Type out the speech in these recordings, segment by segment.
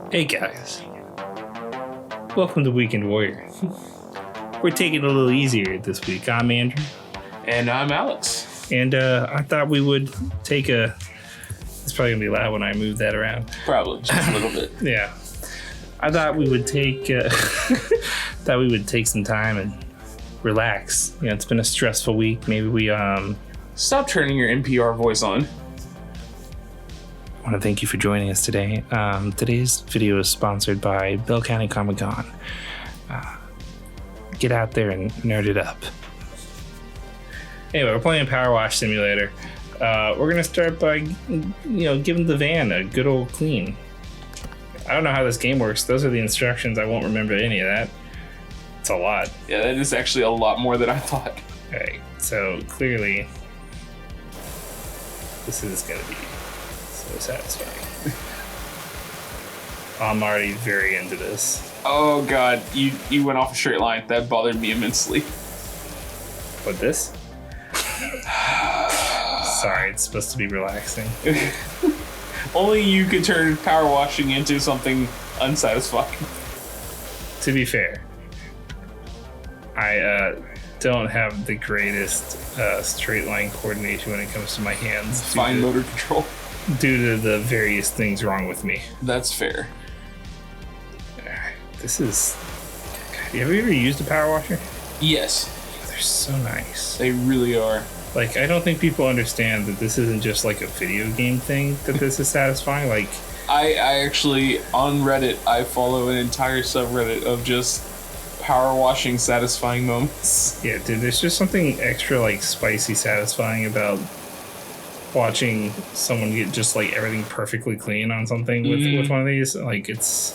Hey guys, welcome to Weekend Warrior. We're taking it a little easier this week. I'm Andrew. And I'm Alex. And I thought we would take a... It's probably going to be loud when I move that around. Probably, just a little bit. Yeah. I thought we would take some time and relax. You know, it's been a stressful week. Maybe we... Stop turning your NPR voice on. I want to thank you for joining us today. Today's video is sponsored by Bell County Comic Con. Get out there and nerd it up. Anyway, we're playing Powerwash Simulator. We're gonna start by, giving the van a good old clean. I don't know how this game works. Those are the instructions. I won't remember any of that. It's a lot. Yeah, that is actually a lot more than I thought. Okay, so clearly this is gonna be so satisfying. I'm already very into this. Oh god, you went off a straight line. That bothered me immensely. What, this? Sorry, it's supposed to be relaxing. Only you could turn power washing into something unsatisfying. To be fair, I don't have the greatest straight line coordination when it comes to my hands. Fine motor control. Due to the various things wrong with me. That's fair. This is... Have you ever used a power washer? Yes. They're so nice. They really are. Like, I don't think people understand that this isn't just like a video game thing, that this is satisfying. Like, I actually, on Reddit, I follow an entire subreddit of just power washing satisfying moments. yeah, dude, there's just something extra, like, spicy satisfying about watching someone get just, like, everything perfectly clean on something with one of these. Like, it's...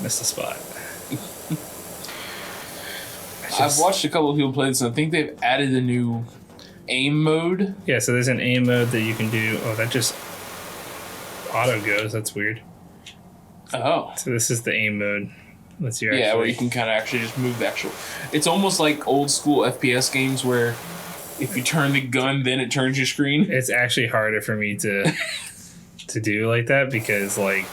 missed the spot. I've watched a couple of people play this, and I think they've added a new aim mode. Yeah, so there's an aim mode that you can do. Oh, that just auto goes. That's weird. Oh. So this is the aim mode. Let's see. Yeah, where you can kind of actually just move the actual... It's almost like old school FPS games where if you turn the gun, then it turns your screen. It's actually harder for me to do like that because, like,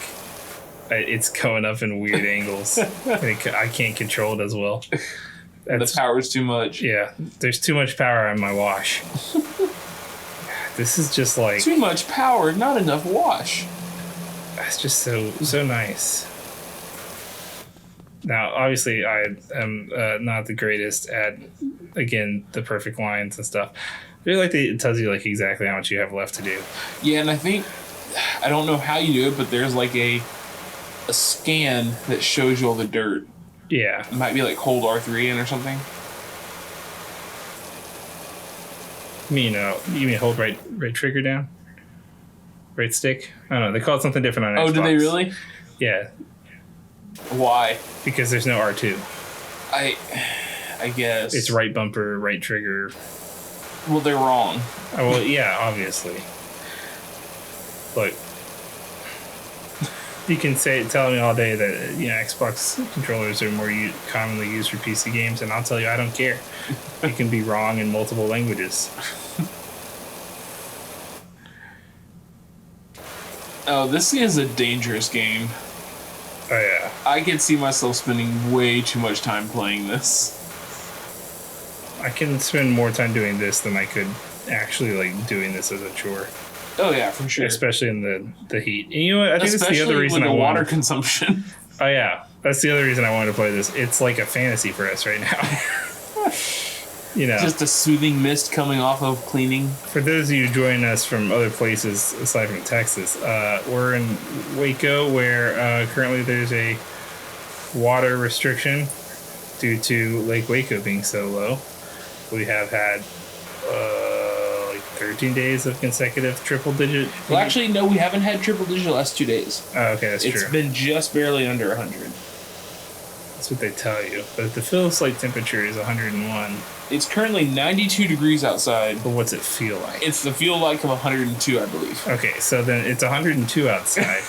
it's going up in weird angles. I can't control it as well. The power's too much. Yeah, there's too much power on my wash. This is just like... Too much power, not enough wash. It's just so nice. Now, obviously, I am not the greatest at, again, the perfect lines and stuff. I feel like it tells you like exactly how much you have left to do. Yeah, and I think... I don't know how you do it, but there's like a scan that shows you all the dirt. Yeah. It might be like hold R3 in or something. You mean hold right trigger down? Right stick? I don't know. They call it something different on Xbox. Oh, do they really? Yeah. Why? Because there's no R2. I guess. It's right bumper, right trigger. Well, they're wrong. Oh, well, yeah, obviously. Look. You can tell me all day that Xbox controllers are more commonly used for PC games, and I'll tell you I don't care. You can be wrong in multiple languages. Oh, this is a dangerous game. Oh yeah. I can see myself spending way too much time playing this. I can spend more time doing this than I could actually like doing this as a chore. Oh yeah, for sure. Especially in the heat. And you know what? I think Especially that's the other reason with the I wanted... water consumption. Oh yeah, that's the other reason I wanted to play this. It's like a fantasy for us right now. Just a soothing mist coming off of cleaning. For those of you joining us from other places aside from Texas, we're in Waco, where currently there's a water restriction due to Lake Waco being so low. We have had 13 days of consecutive triple-digit... Well, actually, no, we haven't had triple-digit the last 2 days. Oh, okay, that's true. It's been just barely under 100. That's what they tell you. But the feel-like temperature is 101. It's currently 92 degrees outside. But what's it feel like? It's the feel like of 102, I believe. Okay, so then it's 102 outside.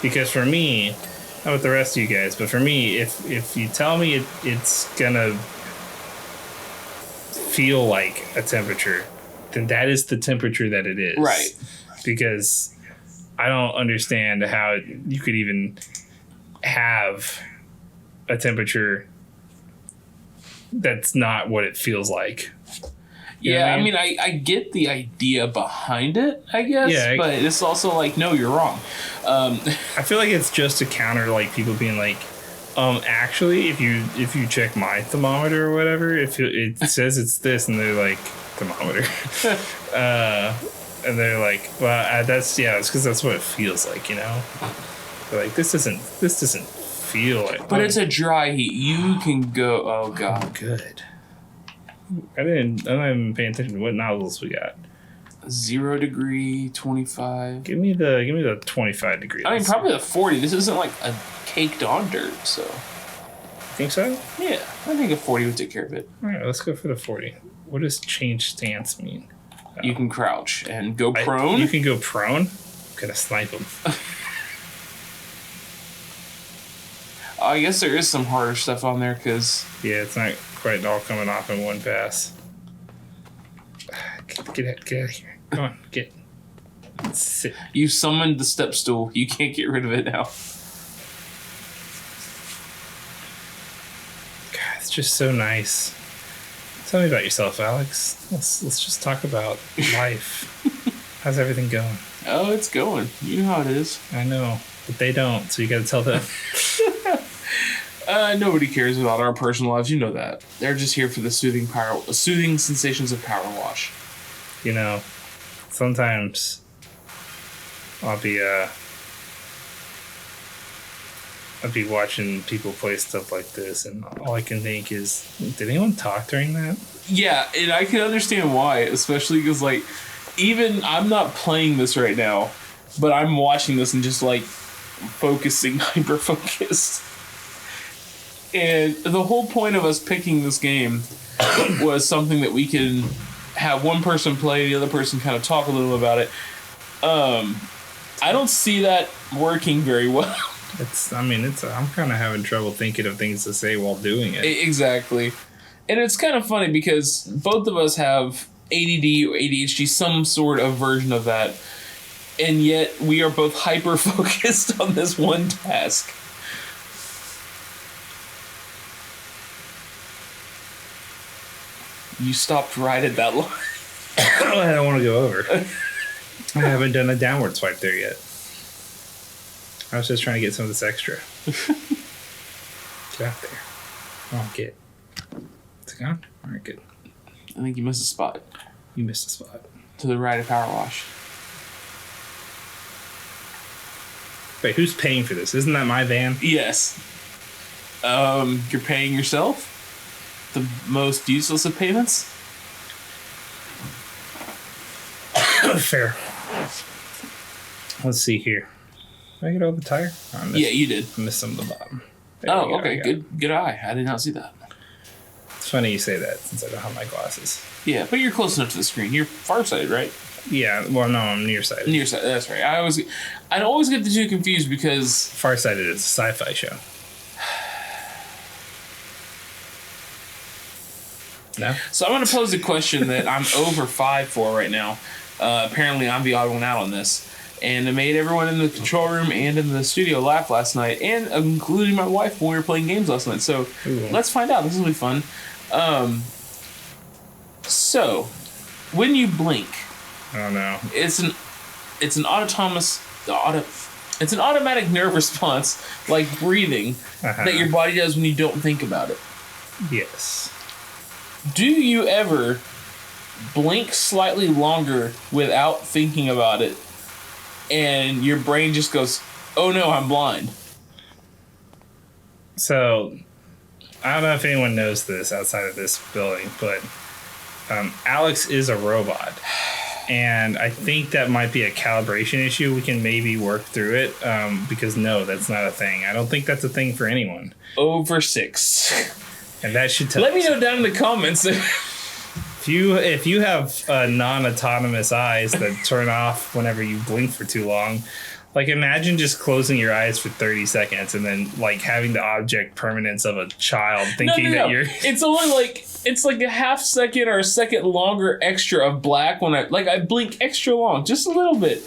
Because for me, not with the rest of you guys, but for me, if you tell me it's gonna feel like a temperature, then that is the temperature that it is. Right. Because I don't understand how you could even have a temperature that's not what it feels like. You know what I mean, I get the idea behind it, I guess, but it's also like, no, you're wrong. I feel like it's just to counter like people being like, actually, if you check my thermometer or whatever, if it says it's this, and they're like, thermometer, and they're like, well, it's because that's what it feels like, you know. They're like, this doesn't feel like. But it's a dry heat. You can go. Oh god. Oh, good. I'm not even paying attention to what nozzles we got. 0 degree, 25. Give me the 25 degree. I mean, probably the 40. This isn't like a caked on dirt, so. Think so? Yeah, I think a 40 would take care of it. All right, let's go for the 40. What does change stance mean? You can crouch and go prone. You can go prone? I'm gonna snipe him. I guess there is some harder stuff on there because. Yeah, it's not quite all coming off in one pass. Get out of here. Come on, sit. You summoned the step stool. You can't get rid of it now. God, it's just so nice. Tell me about yourself, Alex. Let's just talk about life. How's everything going? Oh, it's going. You know how it is. I know, but they don't, so you gotta tell them. Nobody cares about our personal lives. You know that. They're just here for the soothing sensations of Powerwash. You know, sometimes I'll be watching people play stuff like this, and all I can think is, did anyone talk during that? Yeah, and I can understand why, especially because, like, even I'm not playing this right now, but I'm watching this and just, like, hyper-focused. And the whole point of us picking this game was something that we can have one person play, the other person kind of talk a little about it. I don't see that working very well. I'm kind of having trouble thinking of things to say while doing it. Exactly. And it's kind of funny because both of us have ADD or ADHD, some sort of version of that. And yet we are both hyper-focused on this one task. You stopped right at that line. I don't want to go over. I haven't done a downward swipe there yet. I was just trying to get some of this extra. Get out there. Come on, get. Is it gone? All right, good. I think you missed a spot. You missed a spot. To the right of Powerwash. Wait, who's paying for this? Isn't that my van? Yes. You're paying yourself? The most useless of payments? Fair. Let's see here. Did I get all the tire? Yeah, you did. I missed some of the bottom. Okay. Good eye. I did not see that. It's funny you say that since I don't have my glasses. Yeah, but you're close enough to the screen. You're farsighted, right? Yeah, well, no, I'm nearsighted. Nearsighted, that's right. I always get the two confused because... Farsighted is a sci-fi show. No? So I'm going to pose a question that I'm over 5 for right now. Apparently, I'm the odd one out on this. And it made everyone in the control room and in the studio laugh last night, and including my wife when we were playing games last night. So let's find out. This will be fun. So, when you blink... Oh, no. It's an automatic nerve response, like breathing, that your body does when you don't think about it. Yes. Do you ever blink slightly longer without thinking about it, and your brain just goes, oh no, I'm blind? So, I don't know if anyone knows this outside of this building, but Alex is a robot. And I think that might be a calibration issue. We can maybe work through it because, no, that's not a thing. I don't think that's a thing for anyone. Over 6. And that should tell Let me know down in the comments. If you have non-autonomous eyes that turn off whenever you blink for too long, like imagine just closing your eyes for 30 seconds and then like having the object permanence of a child thinking that you're... It's only like... It's like a half second or a second longer extra of black when I blink extra long, just a little bit.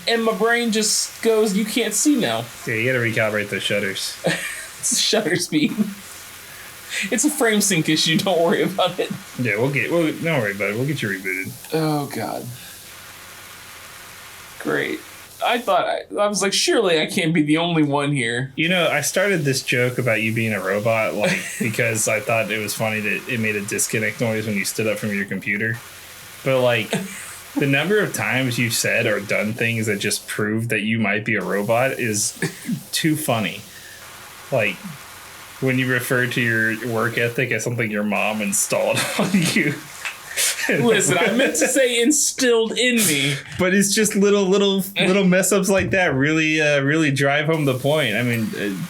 and my brain just goes, you can't see now. Yeah, you gotta recalibrate those shutters. It's shutter speed. It's a frame sync issue. Don't worry about it. Yeah, don't worry about it. We'll get you rebooted. Oh, God. Great. I was like, surely I can't be the only one here. You know, I started this joke about you being a robot, like, because I thought it was funny that it made a disconnect noise when you stood up from your computer. But, like, the number of times you've said or done things that just prove that you might be a robot is too funny. Like, when you refer to your work ethic as something your mom installed on you. Listen, I meant to say instilled in me. But it's just little mess ups like that really drive home the point. I mean,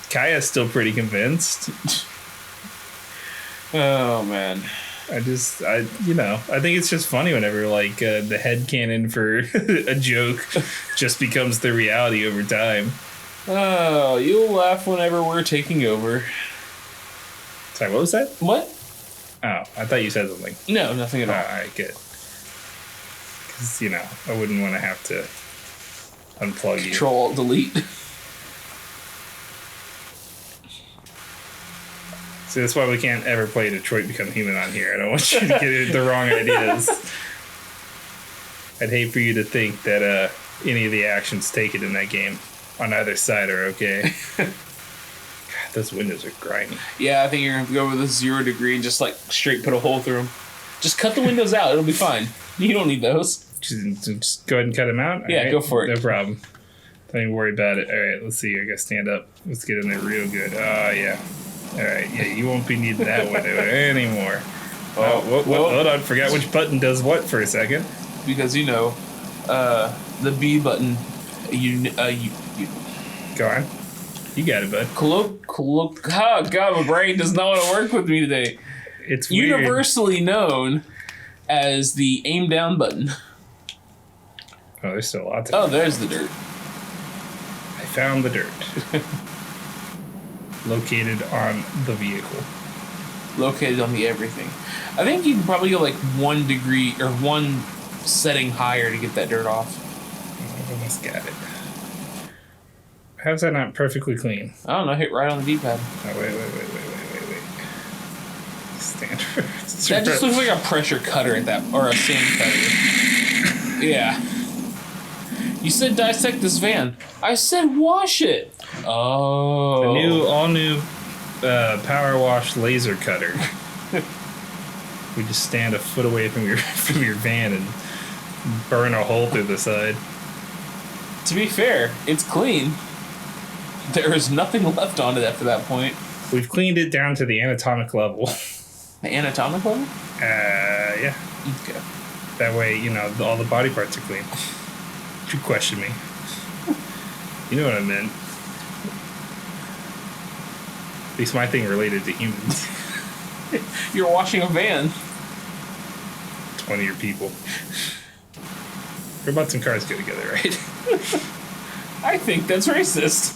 Kaya's still pretty convinced. Oh, man. I think it's just funny whenever, like, the headcanon for a joke just becomes the reality over time. Oh, you'll laugh whenever we're taking over. Sorry, what was that? What? Oh, I thought you said something. No, nothing at all. All right, good. Because, I wouldn't want to have to unplug you. Control-Alt-Delete. See, that's why we can't ever play Detroit Become Human on here. I don't want you to get the wrong ideas. I'd hate for you to think that any of the actions taken in that game on either side are okay. God, those windows are grimy. Yeah, I think you're going to go with a 0 degree and just, like, straight put a hole through them. Just cut the windows out. It'll be fine. You don't need those. Just go ahead and cut them out? Yeah, right. Go for it. No problem. Don't even worry about it. All right, let's see. I got to stand up. Let's get in there real good. Oh, yeah. All right, yeah, you won't be needing that window anymore. Hold on. Forgot which button does what for a second. Because, the B button, you Go on. You got it, bud. Oh, God, my brain does not want to work with me today. It's weird. Universally known as the aim down button. Oh, there's still a lot to do. Oh, there's the dirt. I found the dirt. Located on the vehicle. Located on the everything. I think you can probably go like 1 degree or 1 setting higher to get that dirt off. I almost got it. How's that not perfectly clean? I don't know. Hit right on the D-pad. Oh, wait. Stand for that just looks like a pressure cutter at that, or a sand cutter. Yeah. You said dissect this van. I said wash it. Oh. All new Powerwash laser cutter. We just stand a foot away from your van and burn a hole through the side. To be fair, it's clean. There is nothing left on it after that point. We've cleaned it down to the anatomic level. The anatomic level? Yeah. Okay. That way, all the body parts are clean. You question me. You know what I meant. At least my thing related to humans. You're washing a van. 20 your people. Robots and cars go together, right? I think that's racist.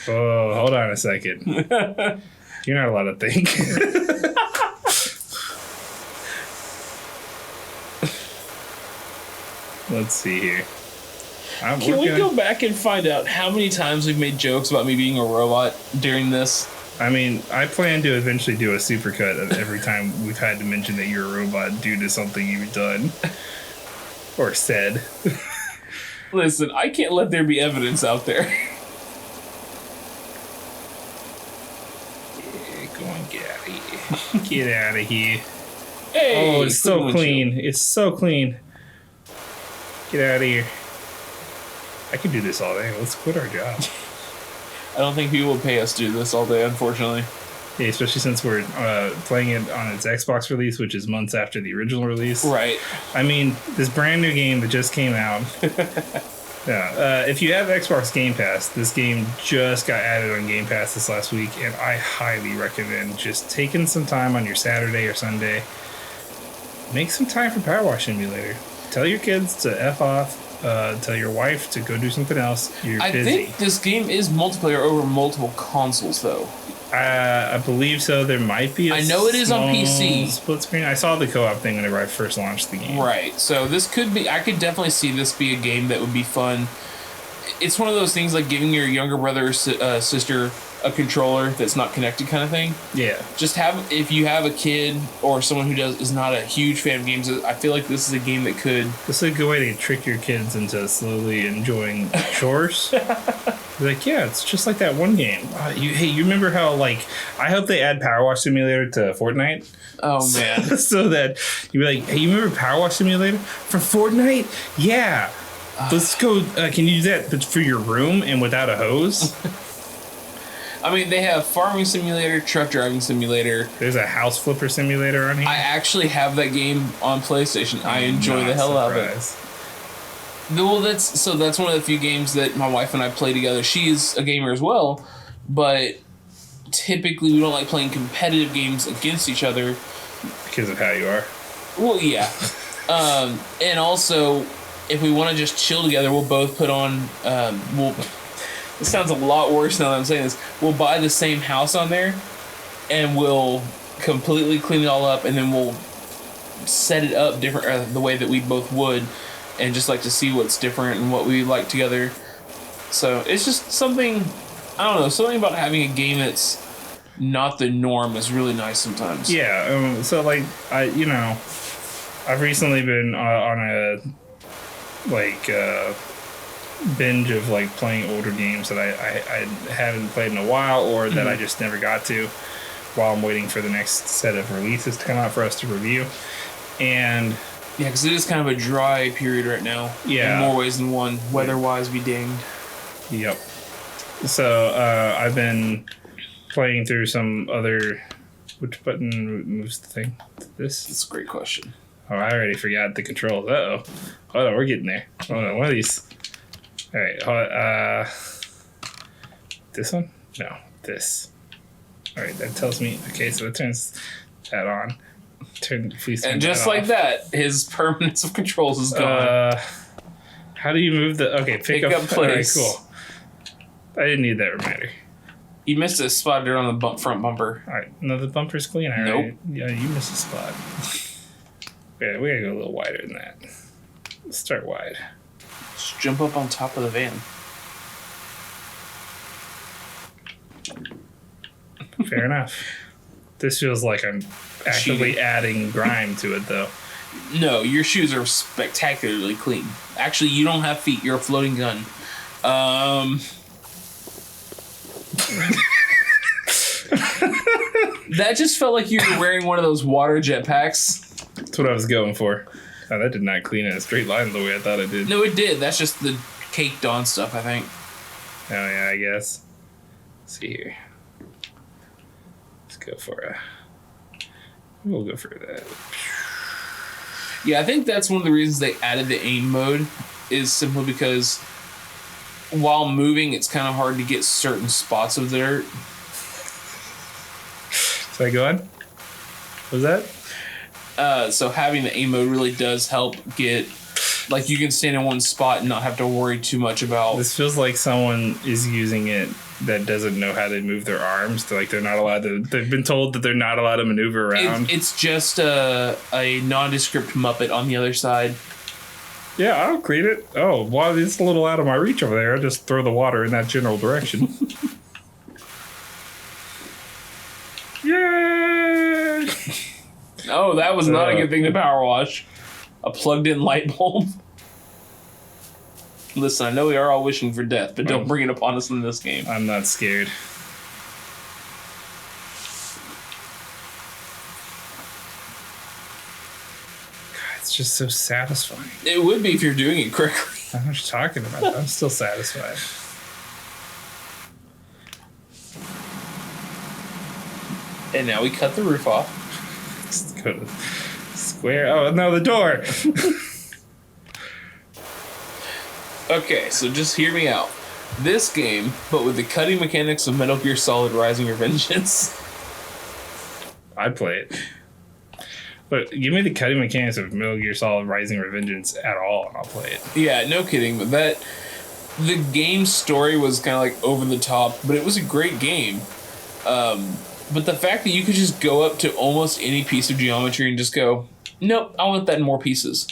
Oh, hold on a second. You're not allowed to think. Let's see here. Can we go back and find out how many times we've made jokes about me being a robot during this? I mean, I plan to eventually do a supercut of every time we've had to mention that you're a robot due to something you've done or said. Listen, I can't let there be evidence out there. Yeah, go on, get out of here. Get out of here. Hey, oh, it's so clean. It's so clean. Get out of here. I could do this all day. Let's quit our job. I don't think people will pay us to do this all day, unfortunately. Yeah, especially since we're playing it on its Xbox release, which is months after the original release. Right. I mean, this brand new game that just came out. Yeah. If you have Xbox Game Pass, this game just got added on Game Pass this last week, and I highly recommend just taking some time on your Saturday or Sunday. Make some time for Powerwash Simulator. Tell your kids to F off. Tell your wife to go do something else. You're busy. I think this game is multiplayer over multiple consoles, though. I believe so. There might be I know it is on PC. Split screen. I saw the co-op thing whenever I first launched the game. Right. So this could be... I could definitely see this be a game that would be fun it's one of those things like giving your younger brother or sister a controller that's not connected kind of thing. Yeah. Just if you have a kid or someone who is not a huge fan of games, I feel like this is a game that could... This is a good way to trick your kids into slowly enjoying chores. Like, yeah, it's just like that one game. You remember how, like, I hope they add Powerwash Simulator to Fortnite? Oh, man. So that you'd be like, hey, you remember Powerwash Simulator for Fortnite? Yeah. Let's go. Can you do that but for your room and without a hose? I mean, they have Farming Simulator, Truck Driving Simulator. There's a House Flipper Simulator on here. I actually have that game on PlayStation. I enjoy the hell out of it. Well, that's one of the few games that my wife and I play together. She's a gamer as well, but typically we don't like playing competitive games against each other. Because of how you are. Well, yeah. And also, if we want to just chill together, we'll both put on... It sounds a lot worse now that I'm saying this. We'll buy the same house on there, and we'll completely clean it all up, and then we'll set it up different the way that we both would, and just like to see what's different and what we like together. So it's just something, I don't know, something about having a game that's not the norm is really nice sometimes. Yeah. So like I've recently been on a binge of like playing older games that I haven't played in a while, or that I just never got to, while I'm waiting for the next set of releases to come out for us to review. And yeah, because it is kind of a dry period right now. Yeah, in more ways than one. Weather-wise, be dinged. Yep. So I've been playing through some other. Which button moves the thing? This? That's a great question. Oh, I already forgot the controls. Uh-oh. Hold on, we're getting there. Hold on, one of these. All right, this one? No, this. All right, that tells me. Okay, so it turns that on. Please turn and just that like off. that, his permanence of controls is gone. How do you move the? Okay, pick up place. All right, cool. I didn't need that reminder. You missed a spot there on the front bumper. All right, no, the bumper's clean. All right. Nope. Yeah, you missed a spot. Yeah, we gotta go a little wider than that. Let's start wide. Just jump up on top of the van. Fair enough. This feels like I'm actively adding grime to it, though. No, your shoes are spectacularly clean. Actually, you don't have feet. You're a floating gun. That just felt like you were wearing one of those water jetpacks. That's what I was going for. Oh, that did not clean in a straight line the way I thought it did. No, it did. That's just the caked on stuff, I think. Oh, yeah, I guess. Let's see here. Let's go for We'll go for that. Yeah, I think that's one of the reasons they added the aim mode, is simply because while moving, it's kind of hard to get certain spots of dirt. So I go on? What was that? So having the aim mode really does help get, like, you can stand in one spot and not have to worry too much about. This feels like someone is using it that doesn't know how to move their arms. They're not allowed to. They've been told that they're not allowed to maneuver around. It's just a nondescript Muppet on the other side. Yeah, I'll clean it. Oh, well, it's a little out of my reach over there. I'll just throw the water in that general direction. Yay! Oh, that was not a good thing to power wash. A plugged-in light bulb. Listen, I know we are all wishing for death, but don't bring it upon us in this game. I'm not scared. God, it's just so satisfying. It would be if you're doing it correctly. I'm not talking about that. I'm still satisfied. And now we cut the roof off. Let's go to square. Oh, no, the door. Okay, so just hear me out. This game, but with the cutting mechanics of Metal Gear Solid Rising Revengeance. I'd play it. But give me the cutting mechanics of Metal Gear Solid Rising Revengeance at all, and I'll play it. Yeah, no kidding. But the game's story was kind of like over the top, but it was a great game. But the fact that you could just go up to almost any piece of geometry and just go, nope, I want that in more pieces.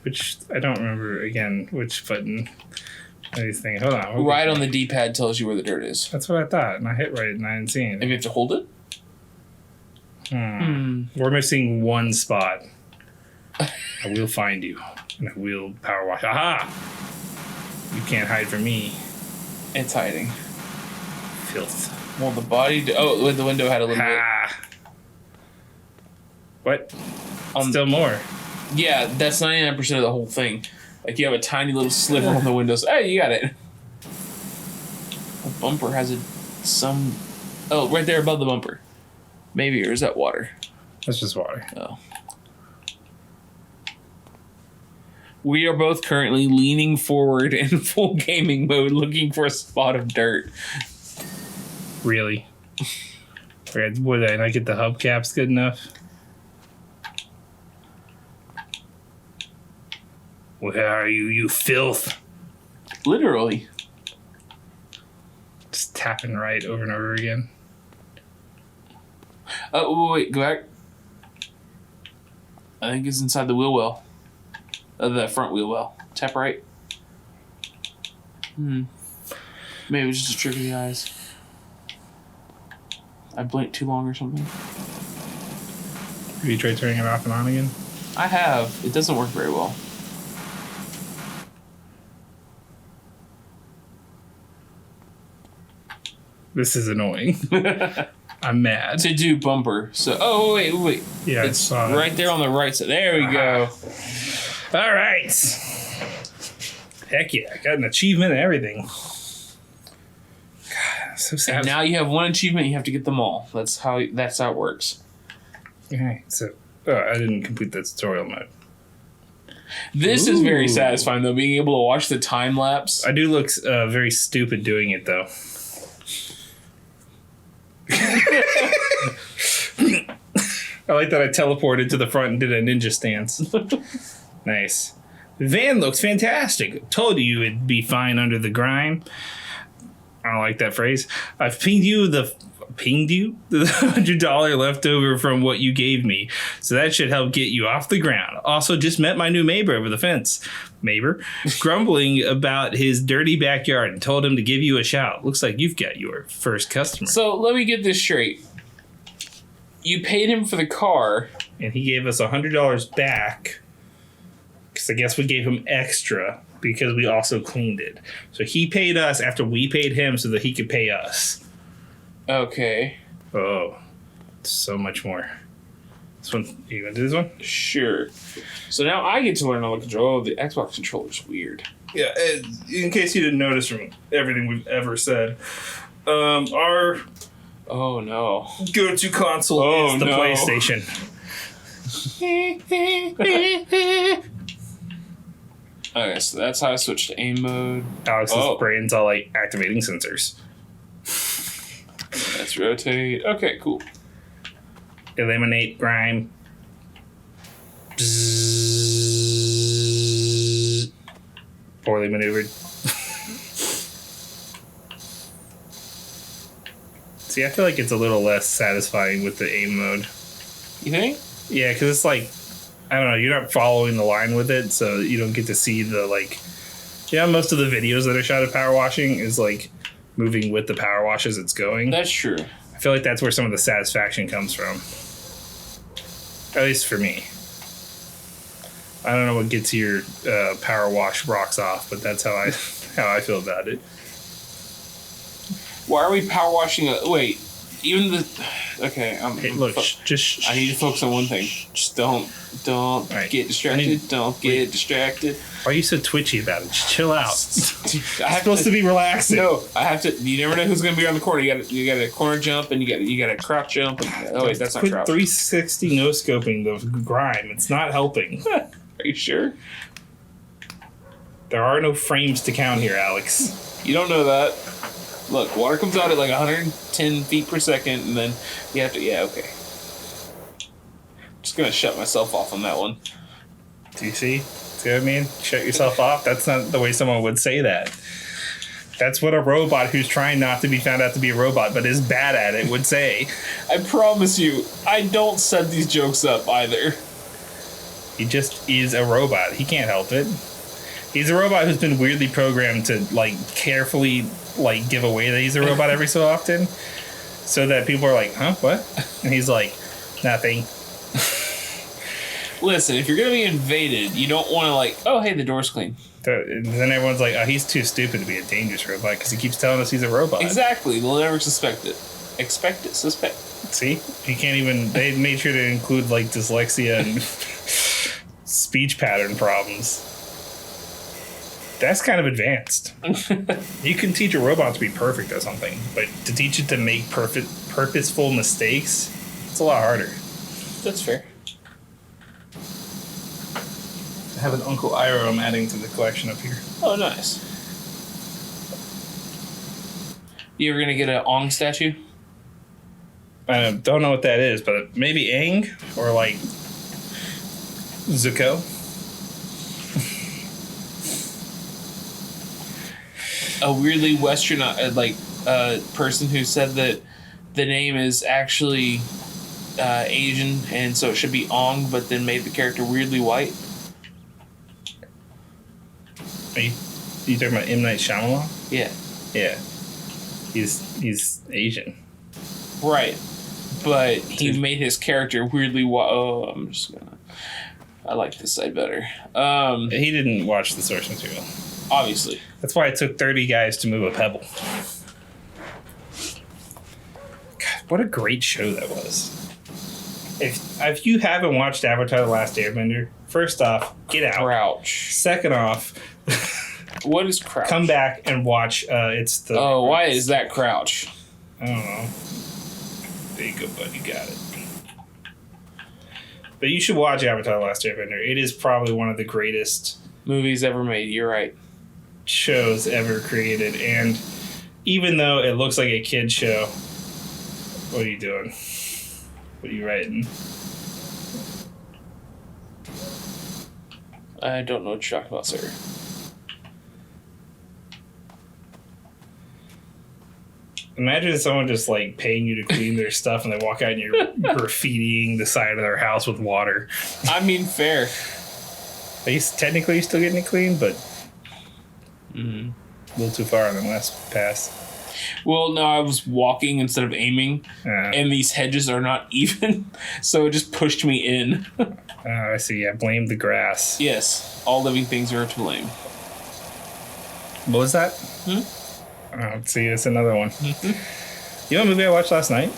Which I don't remember again. Which button? These things. Hold on. Right on the D-pad tells you where the dirt is. That's what I thought, and I hit right, and I didn't see anything. And you have to hold it. We're missing one spot. I will find you, and I will power wash. Aha! You can't hide from me. It's hiding. Filth. Well, the body. Oh, the window had a little bit. What? Still more. Yeah, that's 99% of the whole thing. Like, you have a tiny little sliver on the windows. Hey, you got it. The bumper has some... Oh, right there above the bumper. Maybe, or is that water? That's just water. Oh. We are both currently leaning forward in full gaming mode, looking for a spot of dirt. Really? Would I not get the hubcaps good enough? Where are you, you filth? Literally. Just tapping right over and over again. Oh, wait, go back. I think it's inside the wheel well. The front wheel well. Tap right. Maybe it was just a trick of the eyes. I blinked too long or something. Have you tried turning it off and on again? I have. It doesn't work very well. This is annoying. I'm mad. To do bumper. So, wait. Yeah, it's right there on the right side. There we go. All right. Heck yeah, I got an achievement and everything. God, so sad. And now you have one achievement. You have to get them all. That's how it works. Okay, so I didn't complete the tutorial mode. This is very satisfying though, being able to watch the time lapse. I do look very stupid doing it though. I like that I teleported to the front and did a ninja stance. Nice. The van looks fantastic. Told you it'd be fine under the grime. I don't like that phrase. I've pinged you the $100 left over from what you gave me, so that should help get you off the ground. Also, just met my new neighbor over the fence. Neighbor grumbling about his dirty backyard and told him to give you a shout. Looks like you've got your first customer. So let me get this straight. You paid him for the car, and he gave us $100 back because I guess we gave him extra because we also cleaned it. So he paid us after we paid him so that he could pay us. Okay. Oh, so much more. This one, you gonna do this one? Sure. So now I get to learn all the control. Oh, the Xbox controller's weird. Yeah, in case you didn't notice from everything we've ever said, our go-to console is the PlayStation. Okay, so that's how I switch to aim mode. Alex's brain's all like activating sensors. Let's rotate. Okay, cool. Eliminate grime. Bzzz. Poorly maneuvered. See, I feel like it's a little less satisfying with the aim mode. You think? Yeah, because it's like, I don't know, you're not following the line with it, so you don't get to see the, like... Yeah, most of the videos that are shot of power washing is, like, moving with the power wash as it's going. That's true. I feel like that's where some of the satisfaction comes from. At least for me. I don't know what gets your power wash rocks off, but that's how I feel about it. Why are we power washing? Wait, even the. Okay, hey, look, just. I need to focus on one thing. Just don't right. Get distracted. Don't get distracted. Why are you so twitchy about it? Just chill out. I'm supposed to be relaxing. No, I have to. You never know who's going to be on the corner. You got a corner jump and you got a crouch jump. Oh wait, that's not crouch. 360 no scoping the grime. It's not helping. Are you sure? There are no frames to count here, Alex. You don't know that. Look, water comes out at like 110 feet per second, and then you have to. Yeah, okay. Just gonna shut myself off on that one. Do you see? See what I mean? Shut yourself off? That's not the way someone would say that. That's what a robot who's trying not to be found out to be a robot but is bad at it would say. I promise you, I don't set these jokes up either. He just is a robot. He can't help it. He's a robot who's been weirdly programmed to like carefully like give away that he's a robot every so often, so that people are like, "Huh, what?" And he's like, "Nothing." Listen, if you're gonna be invaded, you don't want to like, oh hey, the door's clean. And then everyone's like, "Oh, he's too stupid to be a dangerous robot because he keeps telling us he's a robot." Exactly. They'll never suspect it. Expect it. Suspect. See, he can't even. They made sure to include like dyslexia and speech pattern problems. That's kind of advanced. You can teach a robot to be perfect at something, but to teach it to make purposeful mistakes, it's a lot harder. That's fair. I have an Uncle Iroh I'm adding to the collection up here. Oh, nice. You ever gonna get an Ong statue? I don't know what that is, but maybe Aang or like Zuko. A weirdly Western person who said that the name is actually Asian and so it should be Ong, but then made the character weirdly white. Are you talking about M. Night Shyamalan? Yeah. Yeah. He's Asian. Right. But he made his character weirdly white. Oh, I like this side better. He didn't watch the source material. Obviously. That's why it took 30 guys to move a pebble. God, what a great show that was. If you haven't watched Avatar: The Last Airbender, first off, get out. Crouch. Second off, what is Crouch? come back and watch. It's the. Oh, why is that Crouch? I don't know. There you go, bud. You got it. But you should watch Avatar: The Last Airbender. It is probably one of the greatest movies ever made. You're right. Shows ever created, and even though it looks like a kid show, what are you doing? What are you writing? I don't know what you're talking about, sir. Imagine someone just like paying you to clean their stuff and they walk out and you're graffitiing the side of their house with water. I mean, fair. At least technically you're still getting it clean, but mm-hmm. A little too far on the last pass. Well, no, I was walking instead of aiming, and these hedges are not even, so it just pushed me in. I see. I blame the grass. Yes, all living things are to blame. What was that? See, it's another one. You know what movie I watched last night?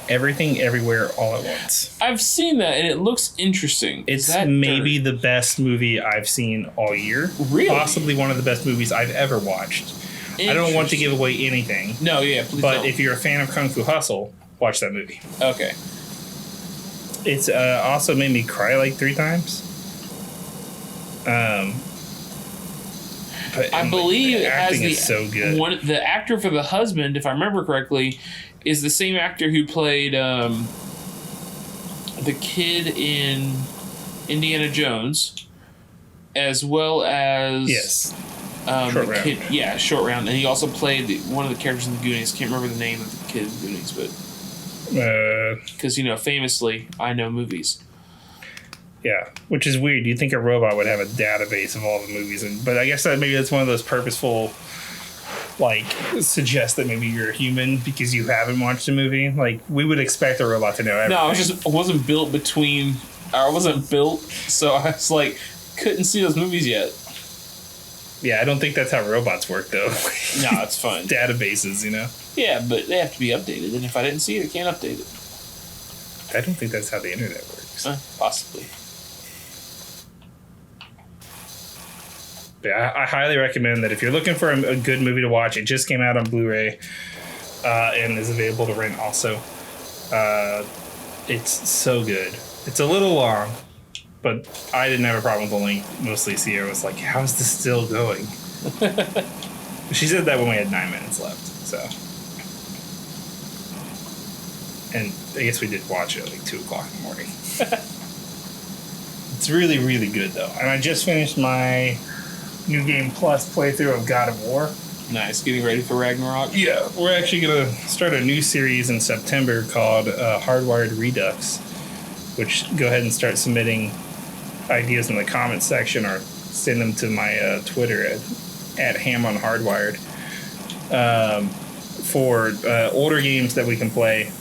Everything, Everywhere, All at Once. I've seen that, and it looks interesting. It's maybe the best movie I've seen all year. Really? Possibly one of the best movies I've ever watched. I don't want to give away anything. No, yeah, please But don't. if you're a fan of Kung Fu Hustle, watch that movie. Okay. It's also made me cry like 3 times. But I believe the it has acting is so good. The actor for the husband, if I remember correctly, is the same actor who played the kid in Indiana Jones, as well as Short Round. kid, Short Round, and he also played one of the characters in the Goonies. Can't remember the name of the kid in the Goonies, but because famously, I know movies. Yeah, which is weird. You'd think a robot would have a database of all the movies, but I guess that maybe that's one of those purposeful, like, suggest that maybe you're a human because you haven't watched a movie. Like, we would expect a robot to know everything. No, I wasn't built, so I was like, couldn't see those movies yet. Yeah, I don't think that's how robots work, though. No, it's fun. Databases, you know? Yeah, but they have to be updated, and if I didn't see it, I can't update it. I don't think that's how the internet works. Possibly. Yeah, I highly recommend that if you're looking for a good movie to watch. It just came out on Blu-ray and is available to rent also. It's so good. It's a little long, but I didn't have a problem with the length. Mostly Sierra was like, how is this still going? She said that when we had 9 minutes left. So, and I guess we did watch it at like 2 o'clock in the morning. It's really, really good, though. And I just finished my New Game Plus playthrough of God of War. Nice. Getting ready for Ragnarok? Yeah. We're actually going to start a new series in September called Hardwired Redux, which go ahead and start submitting ideas in the comments section or send them to my Twitter at HamOnHardwired for older games that we can play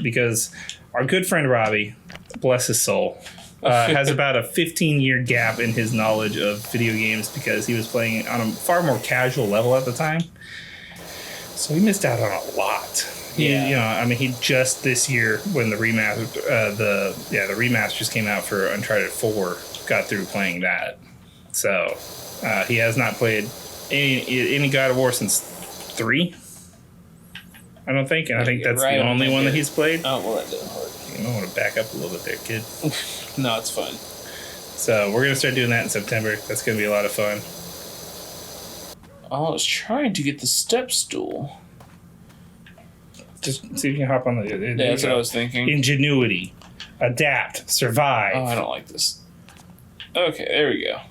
because our good friend Robbie, bless his soul, has about a 15-year gap in his knowledge of video games because he was playing on a far more casual level at the time. So he missed out on a lot. He just this year when the remasters came out for Uncharted 4, got through playing that. So he has not played any God of War since 3. I don't think, and I think that's the only one that he's played. Oh well, that didn't hurt. You might want to back up a little bit there, kid. No, it's fine. So we're gonna start doing that in September. That's gonna be a lot of fun. I was trying to get the step stool. Just see if you can hop on the. Yeah, that's what I was thinking. Ingenuity, adapt, survive. Oh, I don't like this. Okay, there we go.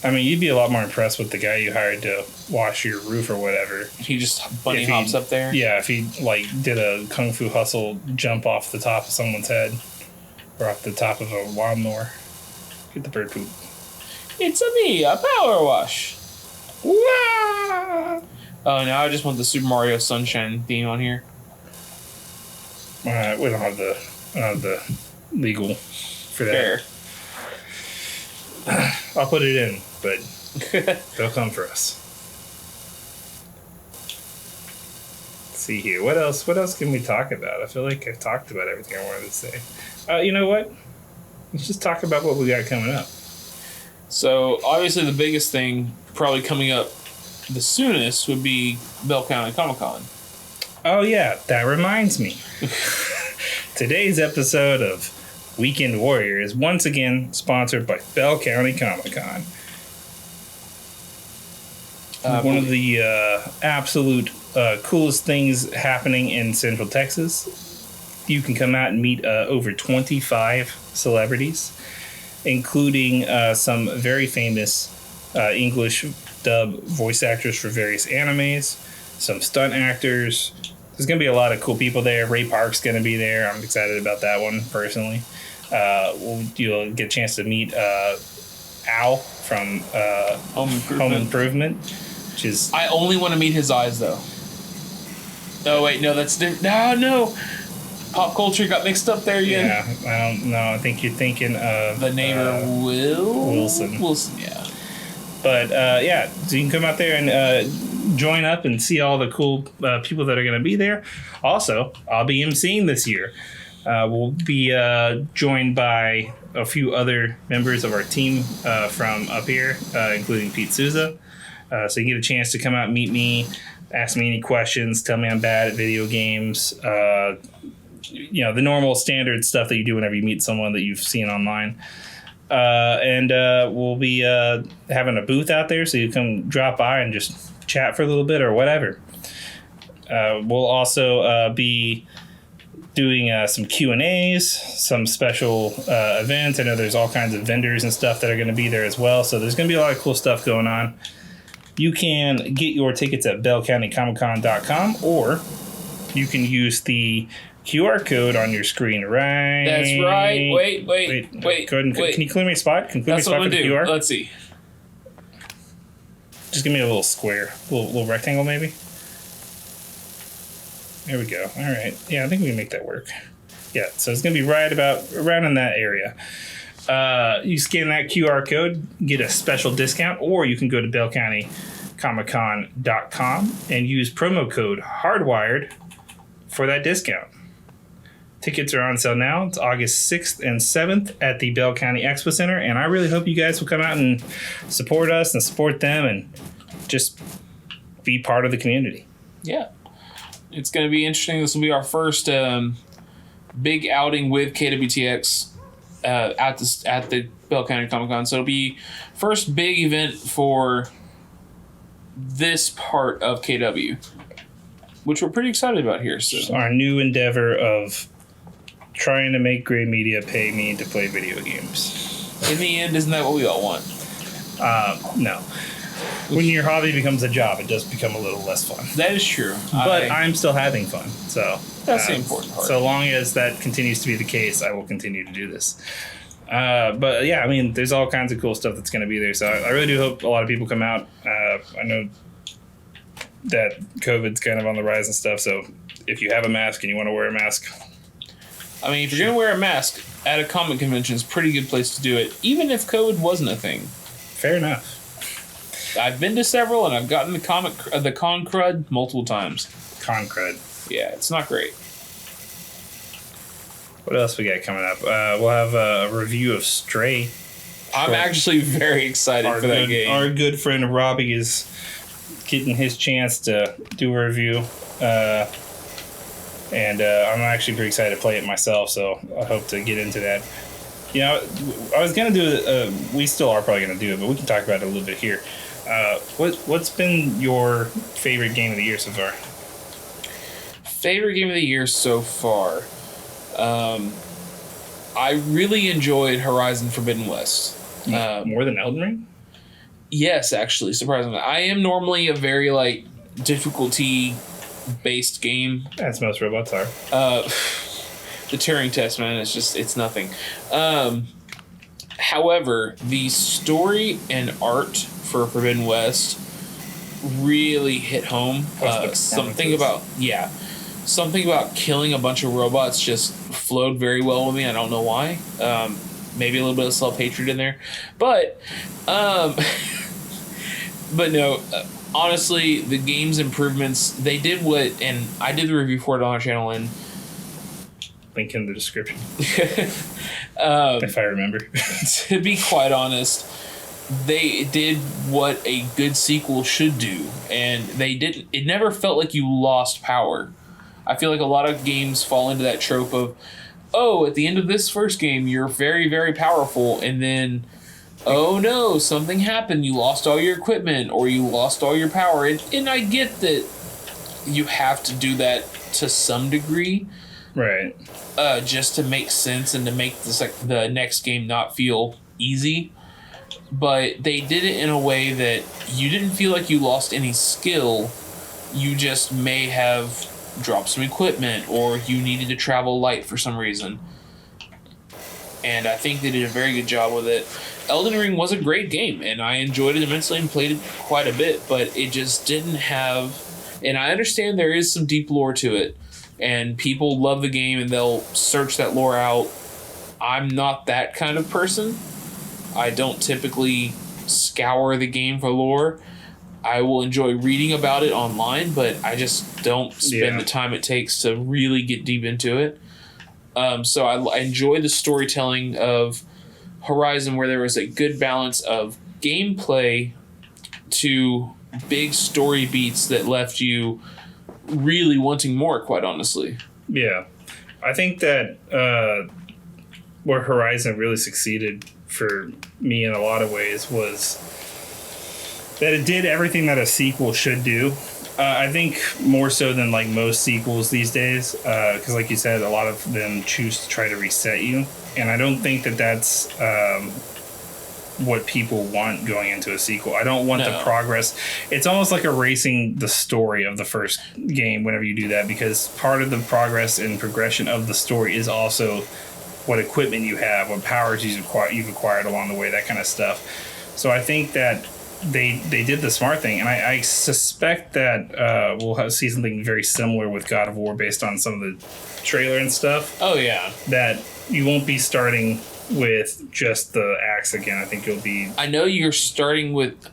I mean, you'd be a lot more impressed with the guy you hired to wash your roof or whatever. He just bunny hops up there? Yeah, if he, did a Kung Fu Hustle jump off the top of someone's head or off the top of a lawnmower. Get the bird poop. It's me, a Powerwash. Wah! Oh, now I just want the Super Mario Sunshine theme on here. We don't have the legal for that. Fair. I'll put it in, but they'll come for us. Let's see here. What else can we talk about? I feel like I've talked about everything I wanted to say. You know what? Let's just talk about what we got coming up. So, obviously the biggest thing probably coming up the soonest would be Bell County Comic-Con. Oh, yeah. That reminds me. Today's episode of Weekend Warrior is once again sponsored by Bell County Comic-Con. One of the absolute coolest things happening in Central Texas. You can come out and meet over 25 celebrities, including some very famous English dub voice actors for various animes, some stunt actors. There's going to be a lot of cool people there. Ray Park's going to be there. I'm excited about that one, personally. You'll get a chance to meet Al from Home Improvement, which is... I only want to meet his eyes, though. Oh, wait, no, that's different. No. Pop culture got mixed up there again. Yeah, I don't know. I think you're thinking of... The neighbor Wilson. Wilson, yeah. But, so you can come out there and join up and see all the cool people that are going to be there. Also, I'll be emceeing this year. We'll be joined by a few other members of our team from up here, including Pete Souza. So you get a chance to come out and meet me, ask me any questions, tell me I'm bad at video games, the normal standard stuff that you do whenever you meet someone that you've seen online. And we'll be having a booth out there, so you can drop by and just chat for a little bit or whatever. We'll also be doing some Q&As, some special events. I know there's all kinds of vendors and stuff that are going to be there as well, so there's going to be a lot of cool stuff going on. You can get your tickets at bellcountycomiccon.com, or you can use the QR code on your screen right. That's right. Wait. Go ahead and, can you clear me a spot? Can you clear me a spot for the QR? Let's see. Just give me a little square, little rectangle maybe. There we go. All right. Yeah, I think we can make that work. Yeah, so it's going to be right around in that area. You scan that QR code, get a special discount, or you can go to bellcountycomiccon.com and use promo code HARDWIRED for that discount. Tickets are on sale now. It's August 6th and 7th at the Bell County Expo Center, and I really hope you guys will come out and support us and support them and just be part of the community. Yeah. It's going to be interesting. This will be our first big outing with KWTX at the Bell County Comic Con. So it'll be first big event for this part of KW, which we're pretty excited about here. So our new endeavor of trying to make Gray Media pay me to play video games. In the end, isn't that what we all want? No. when your hobby becomes a job, it does become a little less fun. That is true. But I'm still having fun. So that's the important part. So long as that continues to be the case, I will continue to do this. But yeah, I mean, there's all kinds of cool stuff that's going to be there. So I really do hope a lot of people come out. I know that COVID's kind of on the rise and stuff. So if you have a mask and you want to wear a mask, I mean, if you're going to wear a mask at a comic convention, it's a pretty good place to do it, even if COVID wasn't a thing. Fair enough. I've been to several, and I've gotten the con crud multiple times. Con crud. Yeah, it's not great. What else we got coming up? We'll have a review of Stray. I'm actually very excited for that game. Our good friend Robbie is getting his chance to do a review. And I'm actually pretty excited to play it myself, so I hope to get into that. You know, I was going to do it, we still are probably going to do it, but we can talk about it a little bit here. What's been your favorite game of the year so far? Favorite game of the year so far? I really enjoyed Horizon Forbidden West. More than Elden Ring? Yes, actually, surprisingly. I am normally a very, difficulty-based game. As most robots are. The Turing test, man, it's nothing. However, the story and art for Forbidden West really hit home. Something about killing a bunch of robots just flowed very well with me. I don't know why. Maybe a little bit of self-hatred in there. But no, honestly, the game's improvements, they did what, and I did the review for it on our channel, and link in the description. If I remember. To be quite honest, they did what a good sequel should do, and it never felt like you lost power. I feel like a lot of games fall into that trope of, at the end of this first game, you're very, very powerful, and then, oh no, something happened, you lost all your equipment, or you lost all your power, and I get that you have to do that to some degree. Right. Just to make sense and to make the next game not feel easy. But they did it in a way that you didn't feel like you lost any skill. You just may have dropped some equipment, or you needed to travel light for some reason. And I think they did a very good job with it. Elden Ring was a great game, and I enjoyed it immensely and played it quite a bit, but it just didn't have... And I understand there is some deep lore to it, and people love the game and they'll search that lore out. I'm not that kind of person. I don't typically scour the game for lore. I will enjoy reading about it online, but I just don't spend the time it takes to really get deep into it. So I enjoy the storytelling of Horizon, where there was a good balance of gameplay to big story beats that left you really wanting more, quite honestly. Yeah. I think that where Horizon really succeeded for me in a lot of ways was that it did everything that a sequel should do. I think more so than most sequels these days, because like you said, a lot of them choose to try to reset you, and I don't think that that's what people want going into a sequel. I don't want the progress. It's almost like erasing the story of the first game whenever you do that, because part of the progress and progression of the story is also what equipment you have, what powers you've acquired along the way, that kind of stuff. So I think that they did the smart thing, and I suspect that we'll see something very similar with God of War based on some of the trailer and stuff. Oh, yeah. That you won't be starting with just the axe again. I think you'll be... I know you're starting with...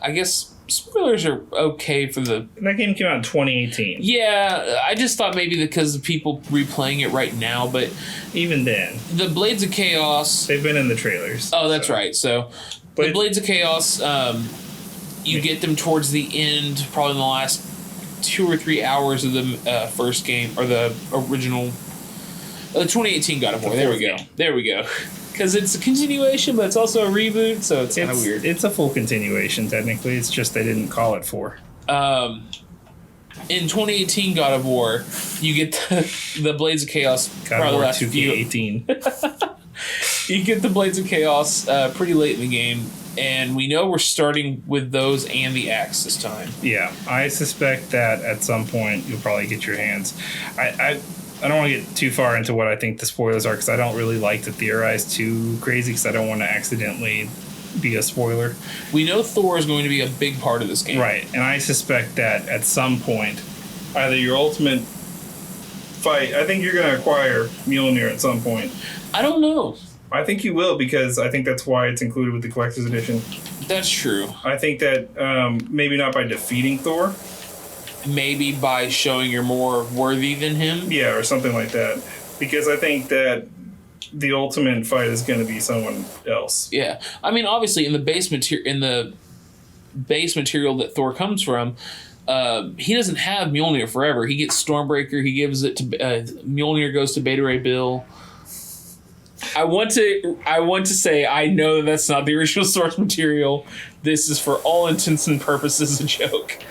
I guess spoilers are okay for the... That game came out in 2018. Yeah, I just thought maybe because of people replaying it right now, but... Even then. The Blades of Chaos... They've been in the trailers. Oh, that's right. So, the Blades of Chaos, you get them towards the end, probably in the last 2 or 3 hours of the first game, or the original... the 2018 God of War. There we go. Because it's a continuation, but it's also a reboot, so it's kind of weird. It's a full continuation, technically. It's just they didn't call it for. In 2018 God of War, you get the Blades of Chaos. God of War 2K18. You get the Blades of Chaos pretty late in the game, And we know we're starting with those and the axe this time. Yeah, I suspect that at some point you'll probably get your hands. I don't want to get too far into what I think the spoilers are because I don't really like to theorize too crazy because I don't want to accidentally be a spoiler. We know Thor is going to be a big part of this game. Right, and I suspect that at some point, either your ultimate fight, I think you're going to acquire Mjolnir at some point. I don't know. I think you will because I think that's why it's included with the collector's edition. That's true. I think that maybe not by defeating Thor. Maybe by showing you're more worthy than him. Yeah, or something like that. Because I think that the ultimate fight is going to be someone else. Yeah. I mean, obviously, in the base material that Thor comes from, he doesn't have Mjolnir forever. He gets Stormbreaker. He gives it to Mjolnir goes to Beta Ray Bill. I want to say I know that's not the original source material. This is for all intents and purposes a joke.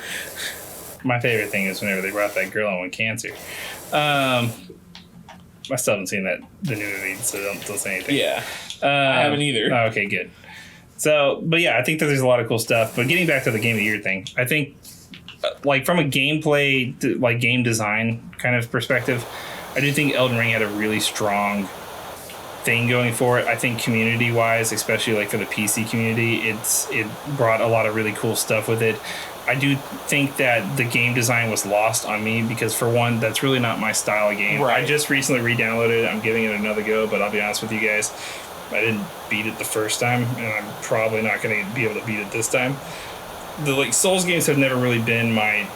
My favorite thing is whenever they brought that girl on with cancer. I still haven't seen the new movie, so don't say anything. Yeah, I haven't either. Okay, good. So, but yeah, I think that there's a lot of cool stuff. But getting back to the Game of the Year thing, I think, like from a gameplay, like game design kind of perspective, I do think Elden Ring had a really strong thing going for it. I think community-wise, especially like for the PC community, it brought a lot of really cool stuff with it. I do think that the game design was lost on me because, for one, that's really not my style of game. Right. I just recently re-downloaded it. I'm giving it another go, but I'll be honest with you guys, I didn't beat it the first time, and I'm probably not going to be able to beat it this time. The Souls games have never really been my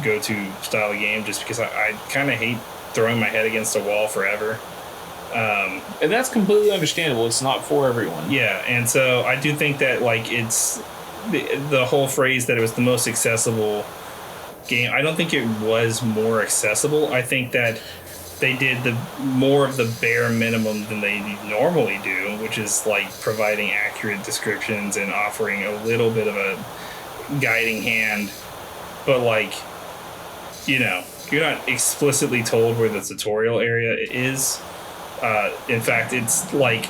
go-to style of game, just because I kind of hate throwing my head against a wall forever. And that's completely understandable. It's not for everyone. Yeah, and so I do think that it's the whole phrase that it was the most accessible game. I don't think it was more accessible. I think that they did the more of the bare minimum than they normally do, which is like providing accurate descriptions and offering a little bit of a guiding hand. But you're not explicitly told where the tutorial area is. In fact, it's like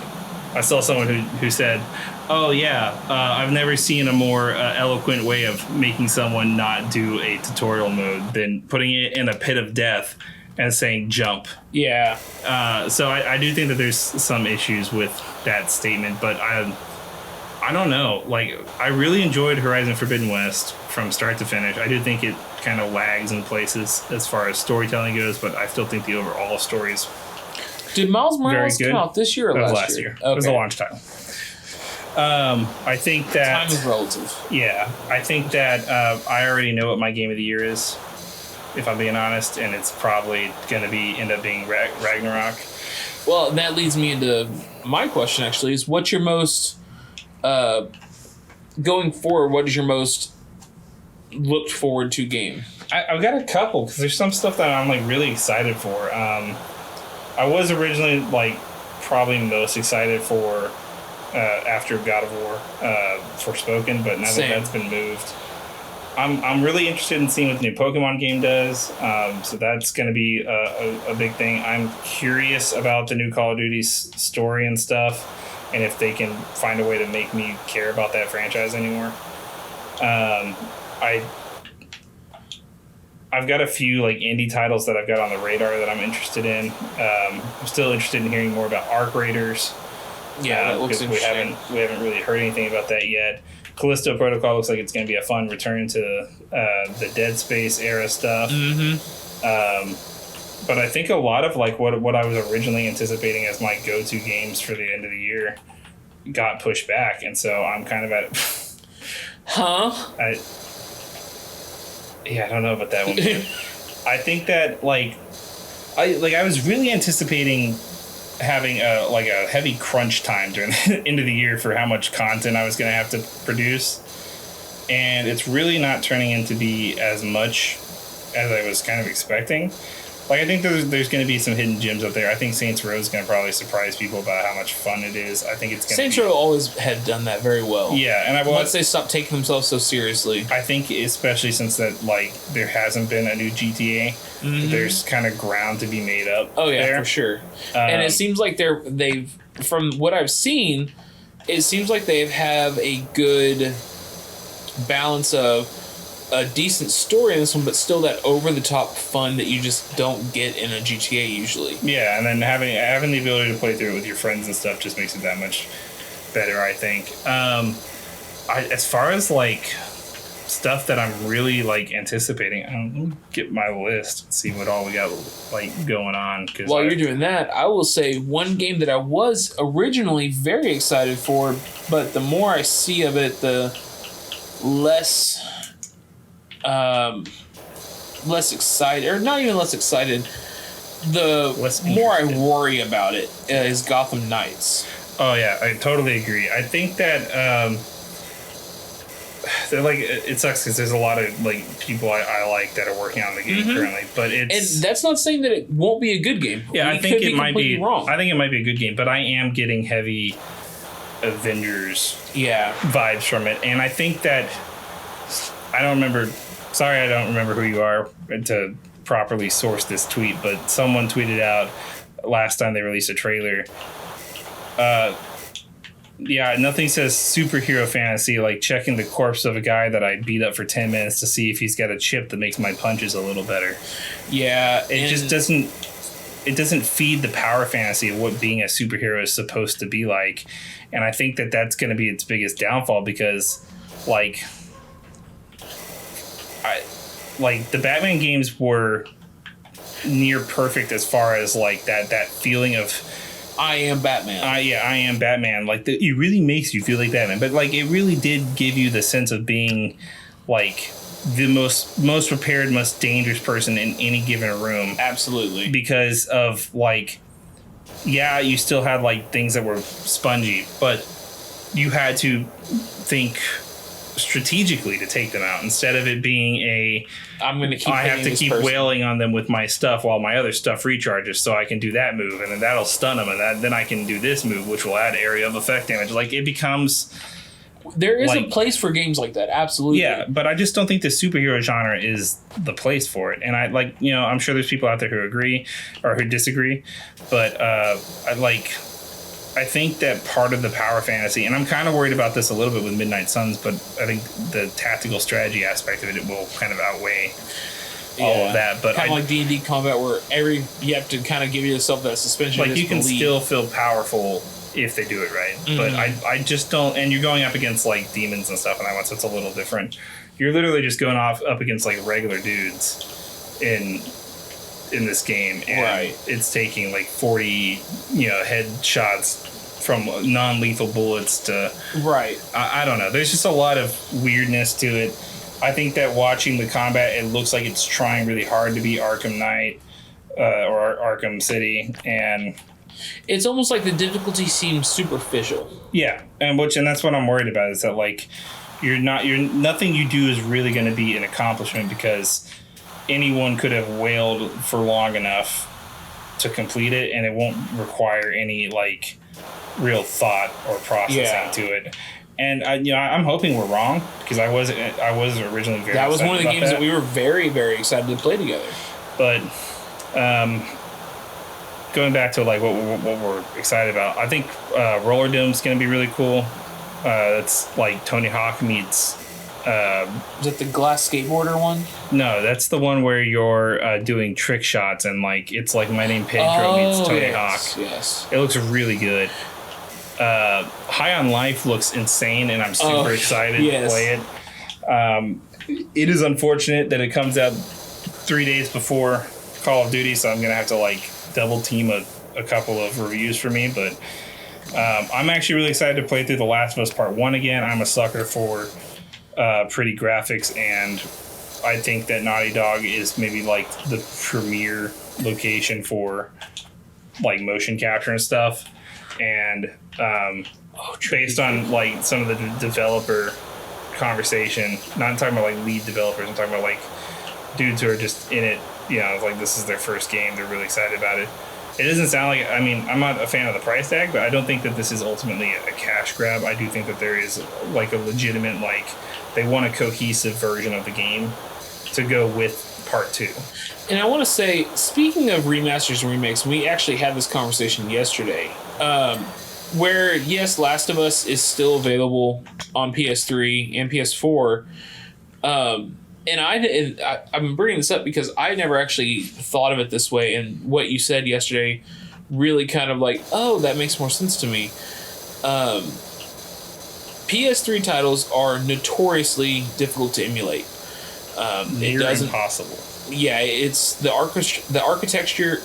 I saw someone who said, "Oh yeah, I've never seen a more eloquent way of making someone not do a tutorial mode than putting it in a pit of death and saying jump." Yeah. So I do think that there's some issues with that statement, but I don't know. I really enjoyed Horizon Forbidden West from start to finish. I do think it kind of lags in places as far as storytelling goes, but I still think the overall story is Did Miles Morales come out this year or last year? Okay. It was a launch title. I think that time is relative. Yeah, I think that I already know what my game of the year is, if I'm being honest, and it's probably going to end up being Ragnarok. Well, that leads me into my question. Actually, is what's your most going forward? What is your most looked forward to game? I've got a couple because there's some stuff that I'm really excited for. I was originally probably most excited for after God of War Forspoken, but now that that's been moved, I'm really interested in seeing what the new Pokemon game does. So that's going to be a big thing. I'm curious about the new Call of Duty's story and stuff, and if they can find a way to make me care about that franchise anymore. I've got a few indie titles that I've got on the radar that I'm interested in. I'm still interested in hearing more about Arc Raiders. Yeah, that looks interesting. We haven't really heard anything about that yet. Callisto Protocol looks like it's going to be a fun return to the Dead Space era stuff. Mm-hmm. But I think a lot of what I was originally anticipating as my go-to games for the end of the year got pushed back, and so I'm kind of at I don't know about that one. I think that I was really anticipating having a heavy crunch time during the end of the year for how much content I was going to have to produce, and it's really not turning into be as much as I was kind of expecting. I think there's going to be some hidden gems up there. I think Saints Row is going to probably surprise people about how much fun it is. I think it's going Saints Row always had done that very well. Yeah, and once they stopped taking themselves so seriously. I think especially since that there hasn't been a new GTA, mm-hmm. there's kind of ground to be made up. Oh yeah, there. for sure. And it seems like they've from what I've seen, it seems like they have a good balance of a decent story in this one, but still that over-the-top fun that you just don't get in a GTA usually. Yeah, and then having the ability to play through it with your friends and stuff just makes it that much better, I think. As far as like stuff that I'm really like anticipating, let me get my list and see what all we got like going on. While you're doing that, I will say one game that I was originally very excited for, but the more I see of it, the less excited, or not even less excited, the more I worry about it is Gotham Knights. Oh yeah, I totally agree. I think that like it sucks because there's a lot of like people I like that are working on the game currently, but and that's not saying that it won't be a good game. Yeah, I think it might be wrong. I think it might be a good game, but I am getting heavy Avengers vibes from it, and I think that I don't remember who you are to properly source this tweet, but someone tweeted out last time they released a trailer. Yeah, nothing says superhero fantasy like checking the corpse of a guy that I beat up for 10 minutes to see if he's got a chip that makes my punches a little better. Yeah, it just doesn't feed the power fantasy of what being a superhero is supposed to be like. And I think that that's going to be its biggest downfall because like the Batman games were near perfect as far as like that feeling of I am Batman. I am Batman. Like it really makes you feel like Batman, but like it really did give you the sense of being like the most prepared, most dangerous person in any given room. Absolutely. Because of like, yeah, you still had like things that were spongy, but you had to think strategically to take them out instead of it being I have to keep wailing on them with my stuff while my other stuff recharges so I can do that move and then that'll stun them and then I can do this move which will add area of effect damage. Like it becomes there is a place for games like that, absolutely. Yeah, but I just don't think the superhero genre is the place for it. And I like, I'm sure there's people out there who agree or who disagree, but I think that part of the power fantasy, and I'm kind of worried about this a little bit with Midnight Suns, but I think the tactical strategy aspect of it will kind of outweigh all of that. But kind of like D&D combat, where you have to kind of give yourself that suspension. Like you can still feel powerful if they do it right, but I just don't. And you're going up against like demons and stuff, and that one, so it's a little different. You're literally just going up against like regular dudes in this game, and it's taking like 40 headshots from non-lethal bullets to I don't know, there's just a lot of weirdness to it. I think that watching the combat, it looks like it's trying really hard to be Arkham Knight or Arkham City, and it's almost like the difficulty seems superficial. Yeah, and that's what I'm worried about, is that like nothing you do is really going to be an accomplishment because anyone could have wailed for long enough to complete it, and it won't require any like real thought or processing to it. And I'm hoping we're wrong because I was originally very. That was one of the games that we were very, very excited to play together. But going back to like what we're excited about, I think Roller Dome's going to be really cool. That's like Tony Hawk meets. Is it the glass skateboarder one? No, that's the one where you're doing trick shots and like it's like My Name Pedro meets Tony Hawk. Yes, it looks really good. High on Life looks insane, and I'm super excited to play it. It is unfortunate that it comes out 3 days before Call of Duty, so I'm gonna have to like double team a couple of reviews for me. But I'm actually really excited to play through The Last of Us Part 1 again. I'm a sucker for pretty graphics, and I think that Naughty Dog is maybe like the premier location for like motion capture and stuff. And based on like some of the developer conversation, not talking about like lead developers, I'm talking about like dudes who are just in it, like this is their first game, they're really excited about it. It doesn't sound like, I'm not a fan of the price tag, but I don't think that this is ultimately a cash grab. I do think that there is like a legitimate, like they want a cohesive version of the game to go with part 2. And I want to say, speaking of remasters and remakes, we actually had this conversation yesterday. where yes, Last of Us is still available on PS3 and PS4. And I'm bringing this up because I never actually thought of it this way, and what you said yesterday really kind of like, oh, that makes more sense to me. PS3 titles are notoriously difficult to emulate. Near impossible. Yeah, it's the architecture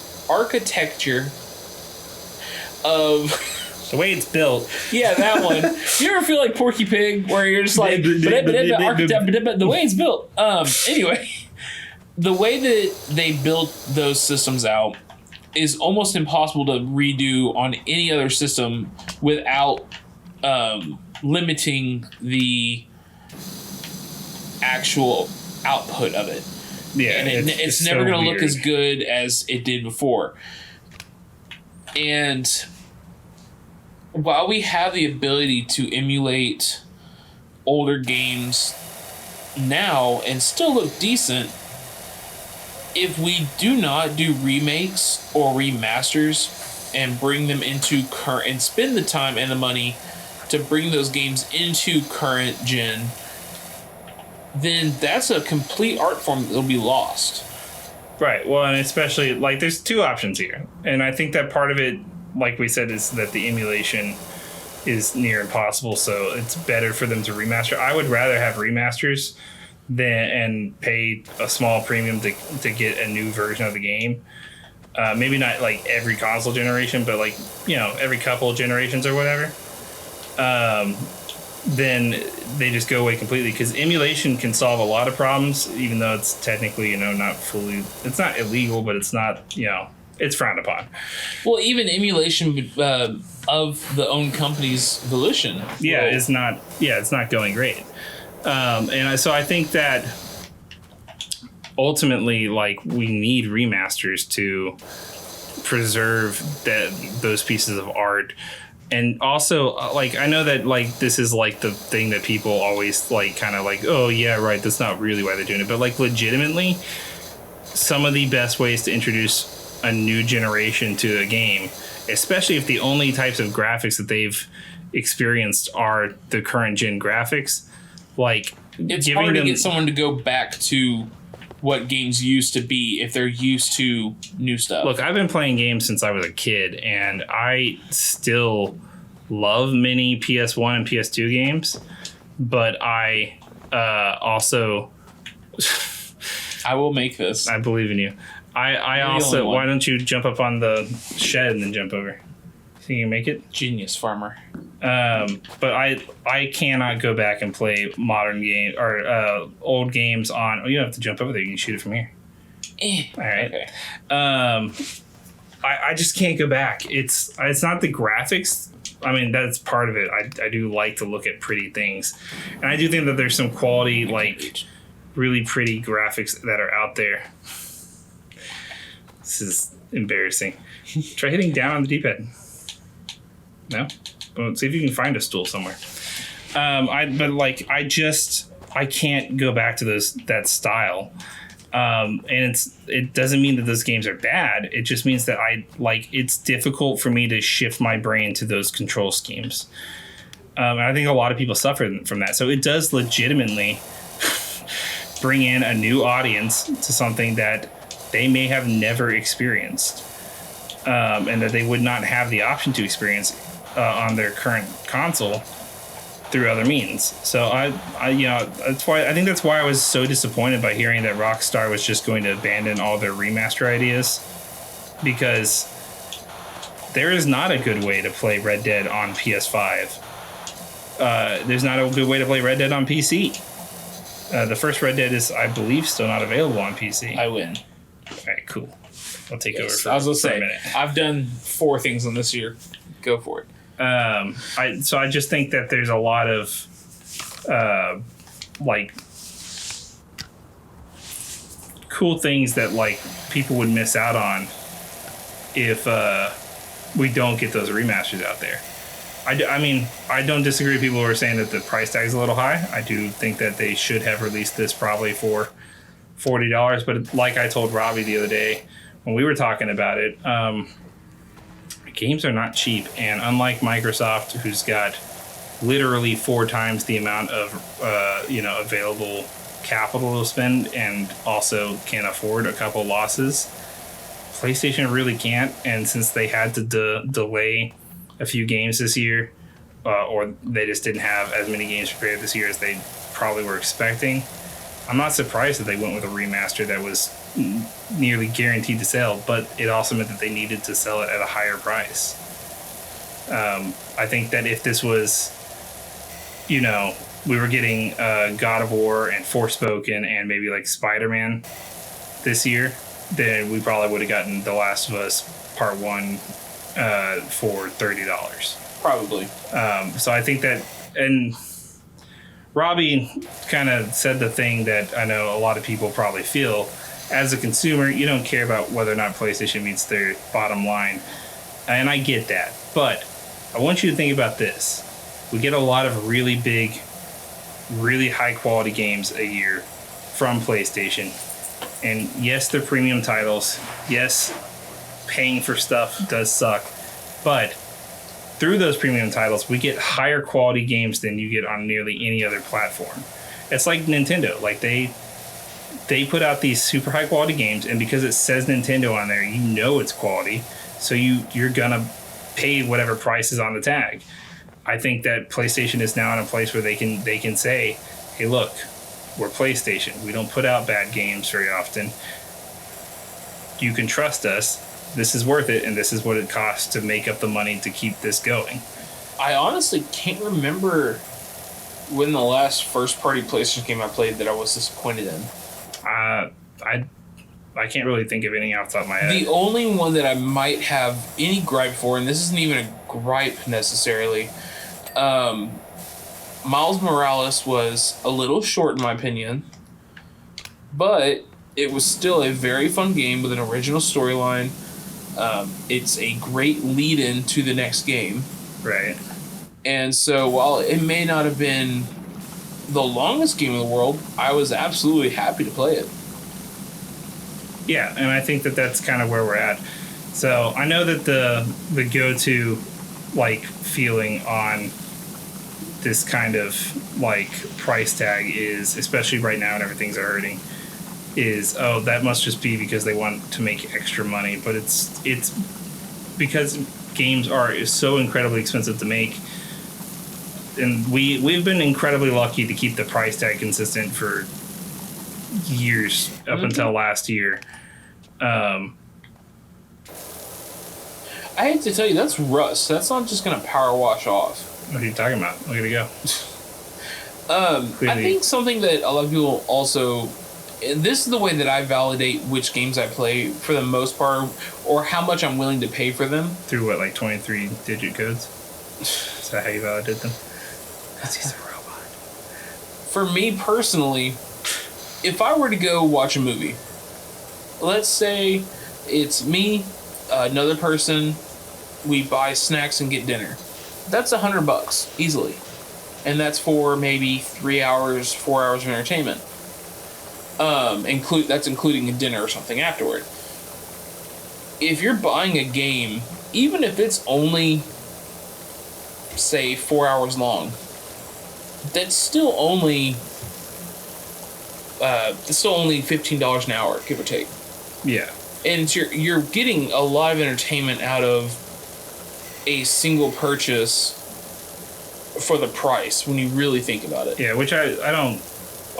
of the way it's built. Yeah, that one. You ever feel like Porky Pig, where you're just like the way it's built? Anyway, the way that they built those systems out is almost impossible to redo on any other system without limiting the actual output of it. Yeah, and it's never going to look as good as it did before. And while we have the ability to emulate older games now and still look decent, if we do not do remakes or remasters and bring them into current and spend the time and the money to bring those games into current gen, then that's a complete art form that'll be lost. Right. Well, and especially, like, there's two options here. And I think that part of it, like we said, is that the emulation is near impossible, so it's better for them to remaster. I would rather have remasters and pay a small premium to get a new version of the game. Maybe not, like, every console generation, but, like, you know, every couple of generations or whatever. Then they just go away completely, because emulation can solve a lot of problems, even though it's technically, you know, not fully, it's not illegal, but it's not, you know, it's frowned upon. Well, even emulation of the own company's volition. Yeah, it's not going great. So I think that ultimately, like, we need remasters to preserve those pieces of art. And also, like, I know that, like, this is, like, the thing that people always, like, kind of like, oh, yeah, right, that's not really why they're doing it. But, like, legitimately, some of the best ways to introduce a new generation to a game, especially if the only types of graphics that they've experienced are the current gen graphics, like, it's hard to get someone to go back to what games used to be if they're used to new stuff. Look, I've been playing games since I was a kid, and I still love many PS1 and PS2 games, but I also... I will make this. I believe in you. I also... Why don't you jump up on the shed and then jump over? Think you can make it? Genius, farmer. But I cannot go back and play modern games or old games on... Oh, you don't have to jump over there. You can shoot it from here. All right. Okay. I just can't go back. It's not the graphics. I mean, that's part of it. I do like to look at pretty things. And I do think that there's some quality, like, really pretty graphics that are out there. This is embarrassing. Try hitting down on the D-pad. No? Well, see if you can find a stool somewhere. I can't go back to that style. And it doesn't mean that those games are bad. It just means that it's difficult for me to shift my brain to those control schemes. And I think a lot of people suffer from that. So it does legitimately bring in a new audience to something that they may have never experienced. And that they would not have the option to experience on their current console through other means. So that's why I was so disappointed by hearing that Rockstar was just going to abandon all their remaster ideas, because there is not a good way to play Red Dead on PS5. There's not a good way to play Red Dead on PC. The first Red Dead is, I believe, still not available on PC. I win. All right, cool. I'll take over for, I was gonna for a say, minute. I've done 4 things on this year. Go for it. I just think that there's a lot of cool things that, like, people would miss out on if we don't get those remasters out there. I mean, I don't disagree with people who are saying that the price tag is a little high. I do think that they should have released this probably for $40. But like I told Robbie the other day when we were talking about it, games are not cheap, and unlike Microsoft, who's got literally 4 times the amount of available capital to spend and also can afford a couple losses, PlayStation really can't. And since they had to delay a few games this year, or they just didn't have as many games prepared this year as they probably were expecting, I'm not surprised that they went with a remaster that was nearly guaranteed to sell, but it also meant that they needed to sell it at a higher price. I think that if this was, we were getting God of War and Forspoken and maybe like Spider-Man this year, then we probably would have gotten The Last of Us Part 1 for $30. Probably. So I think that, and Robbie kind of said the thing that I know a lot of people probably feel. As a consumer, you don't care about whether or not PlayStation meets their bottom line. And I get that. But I want you to think about this. We get a lot of really big, really high quality games a year from PlayStation. And yes, they're premium titles. Yes, paying for stuff does suck. But through those premium titles, we get higher quality games than you get on nearly any other platform. It's like Nintendo. Like they put out these super high quality games, and because it says Nintendo on there, you know it's quality. So you're gonna pay whatever price is on the tag. I think that PlayStation is now in a place where they can say, hey, look, we're PlayStation. We don't put out bad games very often. You can trust us. This is worth it, and this is what it costs to make up the money to keep this going. I honestly can't remember when the last first-party PlayStation game I played that I was disappointed in. I can't really think of any off the top of my head. The only one that I might have any gripe for, and this isn't even a gripe necessarily, Miles Morales was a little short in my opinion, but it was still a very fun game with an original storyline. It's a great lead-in to the next game. Right. And so while it may not have been the longest game in the world, I was absolutely happy to play it. Yeah, and I think that that's kind of where we're at. So I know that the go-to feeling on this kind of price tag is, especially right now and everything's hurting, is, oh, that must just be because they want to make extra money. But it's because games are so incredibly expensive to make. And we've been incredibly lucky to keep the price tag consistent for years up until last year. I hate to tell you, that's rust. That's not just going to power wash off. What are you talking about? Look at it go. I think something that a lot of people also... And this is the way that I validate which games I play for the most part, or how much I'm willing to pay for them. Through what, 23-digit codes? Is that how you validate them? Because he's a robot. For me personally, if I were to go watch a movie, let's say it's me, another person, we buy snacks and get dinner. That's $100 easily. And that's for maybe 3 hours, 4 hours of entertainment. That's including a dinner or something afterward. If you're buying a game, even if it's only, say, 4 hours long, that's still only $15 an hour, give or take. Yeah. And you're getting a lot of entertainment out of a single purchase for the price when you really think about it. Yeah, which I don't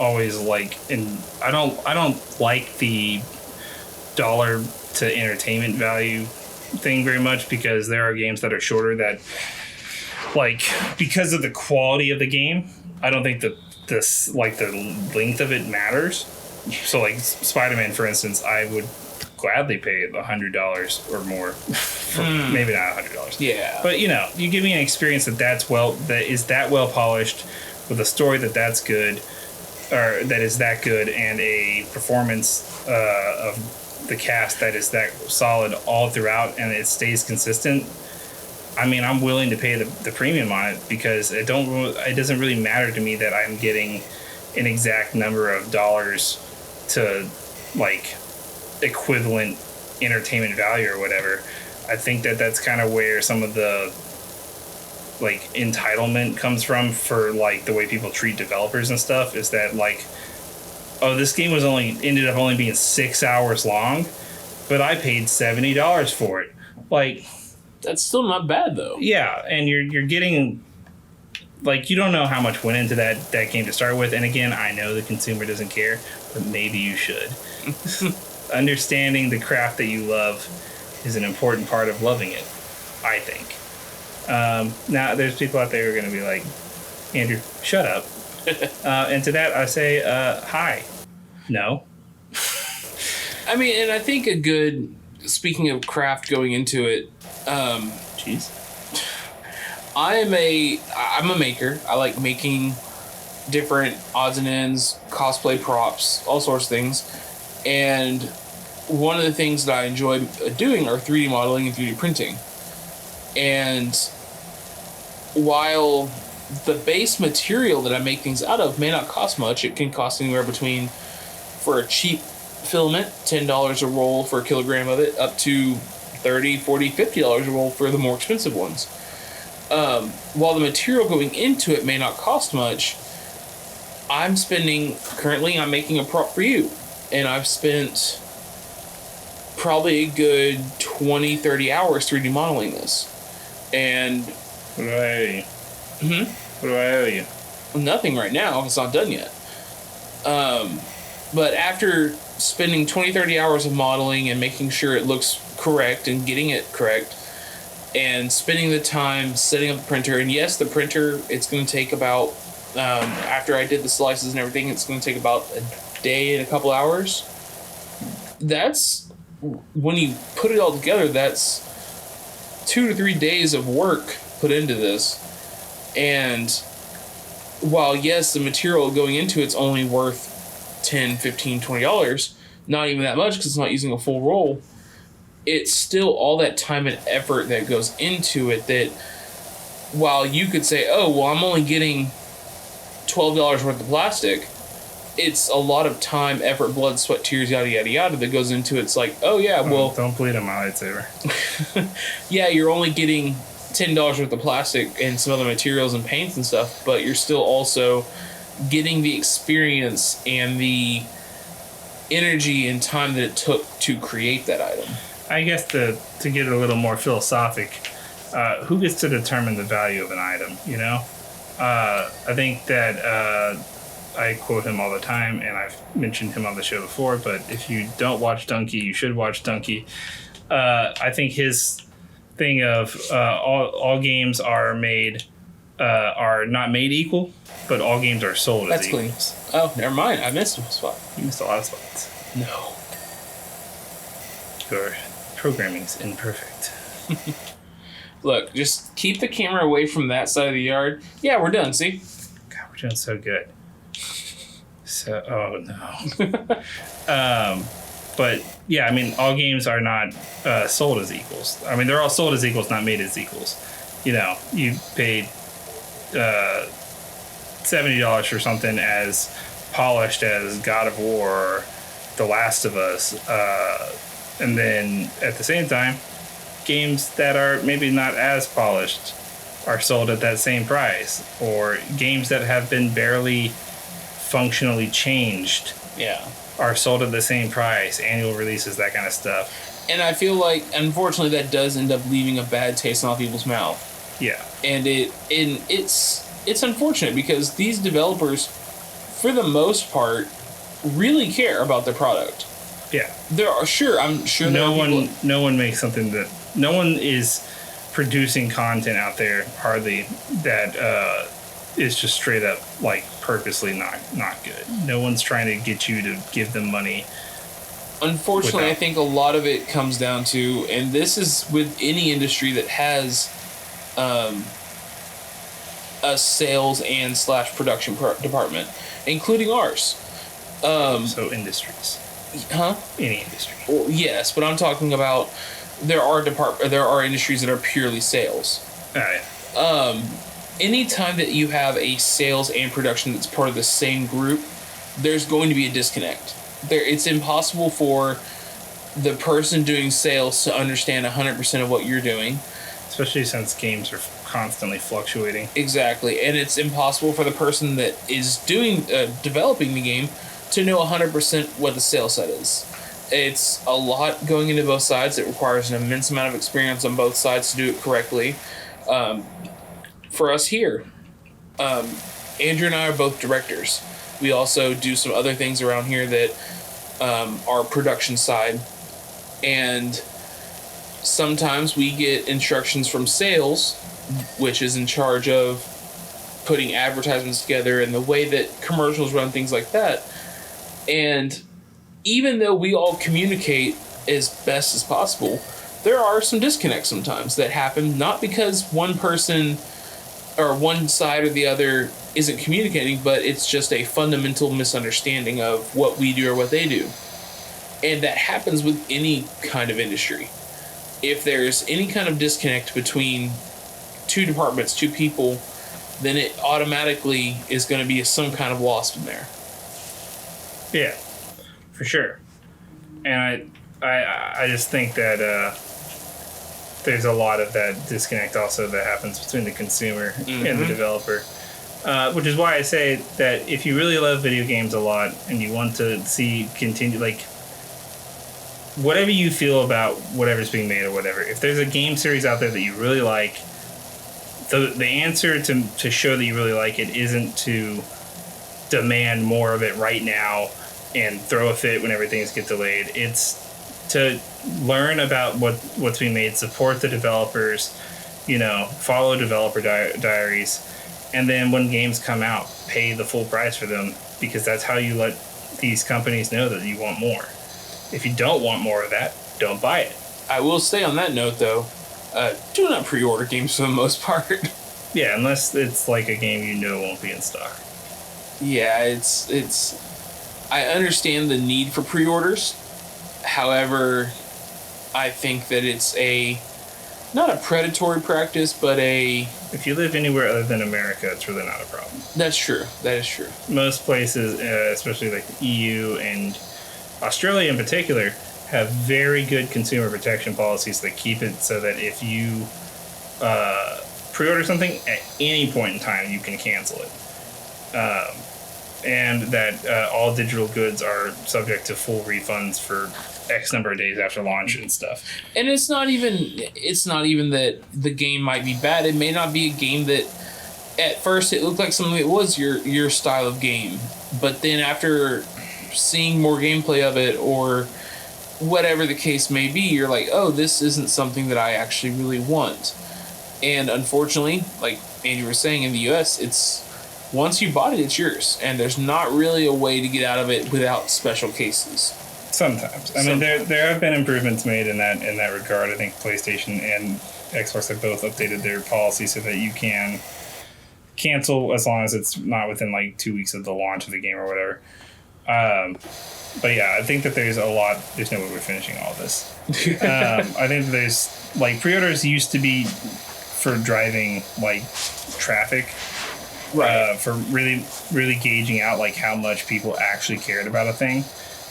always like, and I don't like the dollar to entertainment value thing very much, because there are games that are shorter that, because of the quality of the game, I don't think that the length of it matters. So Spider-Man, for instance, I would gladly pay $100 or more for maybe not $100. Yeah. But you give me an experience that is that well polished, with a story that's good, or that is that good, and a performance of the cast that is that solid all throughout, and it stays consistent. I mean, I'm willing to pay the premium on it, because it doesn't really matter to me that I'm getting an exact number of dollars to equivalent entertainment value or whatever. I think that's kind of where some of the like entitlement comes from for like the way people treat developers and stuff, is that like, oh, this game ended up only being 6 hours long, but I paid $70 for it. Like, that's still not bad though. Yeah, and you're getting, like, you don't know how much went into that game to start with. And again, I know the consumer doesn't care, but maybe you should. Understanding the craft that you love is an important part of loving it, I think. Now, there's people out there who are going to be like, Andrew, shut up. And to that, I say, hi. No. I mean, and I think speaking of craft going into it, Jeez. I'm a maker. I like making different odds and ends, cosplay props, all sorts of things. And one of the things that I enjoy doing are 3D modeling and 3D printing. And while the base material that I make things out of may not cost much, it can cost anywhere between, for a cheap filament, $10 a roll for a kilogram of it, up to $30, $40, $50 a roll for the more expensive ones. While the material going into it may not cost much, I'm making a prop for you, and I've spent probably a good 20, 30 hours 3D modeling this. And what do I owe you? What do I owe you? Nothing right now. It's not done yet. But after spending 20, 30 hours of modeling and making sure it looks correct and getting it correct, and spending the time setting up the printer, and yes, the printer, it's going to take about, after I did the slices and everything, it's going to take about a day and a couple hours. That's, when you put it all together, that's 2 to 3 days of work put into this. And while, yes, the material going into it's only worth $10, $15, $20, not even that much because it's not using a full roll, it's still all that time and effort that goes into it that while you could say, oh, well, I'm only getting $12 worth of plastic, it's a lot of time, effort, blood, sweat, tears, yada, yada, yada that goes into it. It's like, oh, yeah, well... Don't bleed on my lightsaber. Yeah, you're only getting $10 worth of plastic and some other materials and paints and stuff, but you're still also getting the experience and the energy and time that it took to create that item. I guess to get a little more philosophic, who gets to determine the value of an item, you know? I think that I quote him all the time, and I've mentioned him on the show before, but if you don't watch Dunkey, you should watch Dunkey. I think his thing of all games are not made equal, but all games are sold as equal. That's clean. Oh, never mind. I missed a spot. You missed a lot of spots. No. Your programming's imperfect. Look, just keep the camera away from that side of the yard. Yeah, we're done, see? God, we're doing so good. So, oh no. But yeah, I mean, all games are not sold as equals. I mean, they're all sold as equals, not made as equals. You know, you paid $70 for something as polished as God of War or The Last of Us, and then at the same time, games that are maybe not as polished are sold at that same price, or games that have been barely functionally changed are sold at the same price, annual releases, that kind of stuff. And I feel like, unfortunately, that does end up leaving a bad taste in all people's mouth. Yeah. And it's unfortunate because these developers, for the most part, really care about their product. Yeah. I'm sure no one makes something that no one is producing content out there hardly that is just straight up like purposely not good. No one's trying to get you to give them money. Unfortunately, I think a lot of it comes down to, and this is with any industry that has a sales and / production department, including ours. So industries. Huh? Any industry. Well, yes, but I'm talking about there are industries that are purely sales. Yeah. Anytime that you have a sales and production that's part of the same group, there's going to be a disconnect. It's impossible for the person doing sales to understand 100% of what you're doing. Especially since games are constantly fluctuating. Exactly. And it's impossible for the person that is doing developing the game to know 100% what the sales side is. It's a lot going into both sides. It requires an immense amount of experience on both sides to do it correctly. For us here, Andrew and I are both directors. We also do some other things around here that are production side. And sometimes we get instructions from sales, which is in charge of putting advertisements together and the way that commercials run, things like that. And even though we all communicate as best as possible, there are some disconnects sometimes that happen, not because one person or one side or the other isn't communicating, but it's just a fundamental misunderstanding of what we do or what they do. And that happens with any kind of industry. If there's any kind of disconnect between two departments, two people, then it automatically is going to be some kind of loss in there. Yeah, for sure. And I just think that there's a lot of that disconnect also that happens between the consumer and the developer. Which is why I say that if you really love video games a lot and you want to see continue, like, whatever you feel about whatever's being made or whatever, if there's a game series out there that you really like, the answer to show that you really like it isn't to demand more of it right now and throw a fit when everything's get delayed. It's to learn about what's being made, support the developers, follow developer diaries, and then when games come out, pay the full price for them, because that's how you let these companies know that you want more. If you don't want more of that, don't buy it. I will say on that note, though, do not pre-order games for the most part. Yeah, unless it's like a game won't be in stock. Yeah, it's. I understand the need for pre-orders. However, I think that it's not a predatory practice, but if you live anywhere other than America, it's really not a problem. That's true. That is true. Most places, especially like the EU and Australia in particular, have very good consumer protection policies that keep it so that if you pre-order something at any point in time, you can cancel it. And that all digital goods are subject to full refunds for X number of days after launch and stuff. And it's not even that the game might be bad. It may not be a game that at first it looked like something that was your style of game, but then after seeing more gameplay of it or whatever the case may be, you're like, oh, this isn't something that I actually really want. And unfortunately, like Andy was saying, in the US, it's once you bought it, it's yours, and there's not really a way to get out of it without special cases. Sometimes. I mean, there have been improvements made in that regard. I think PlayStation and Xbox have both updated their policy so that you can cancel as long as it's not within like 2 weeks of the launch of the game or whatever. But yeah, I think that there's no way we're finishing all this. I think that there's like pre-orders used to be for driving like traffic. Right. For really, really gauging out like how much people actually cared about a thing.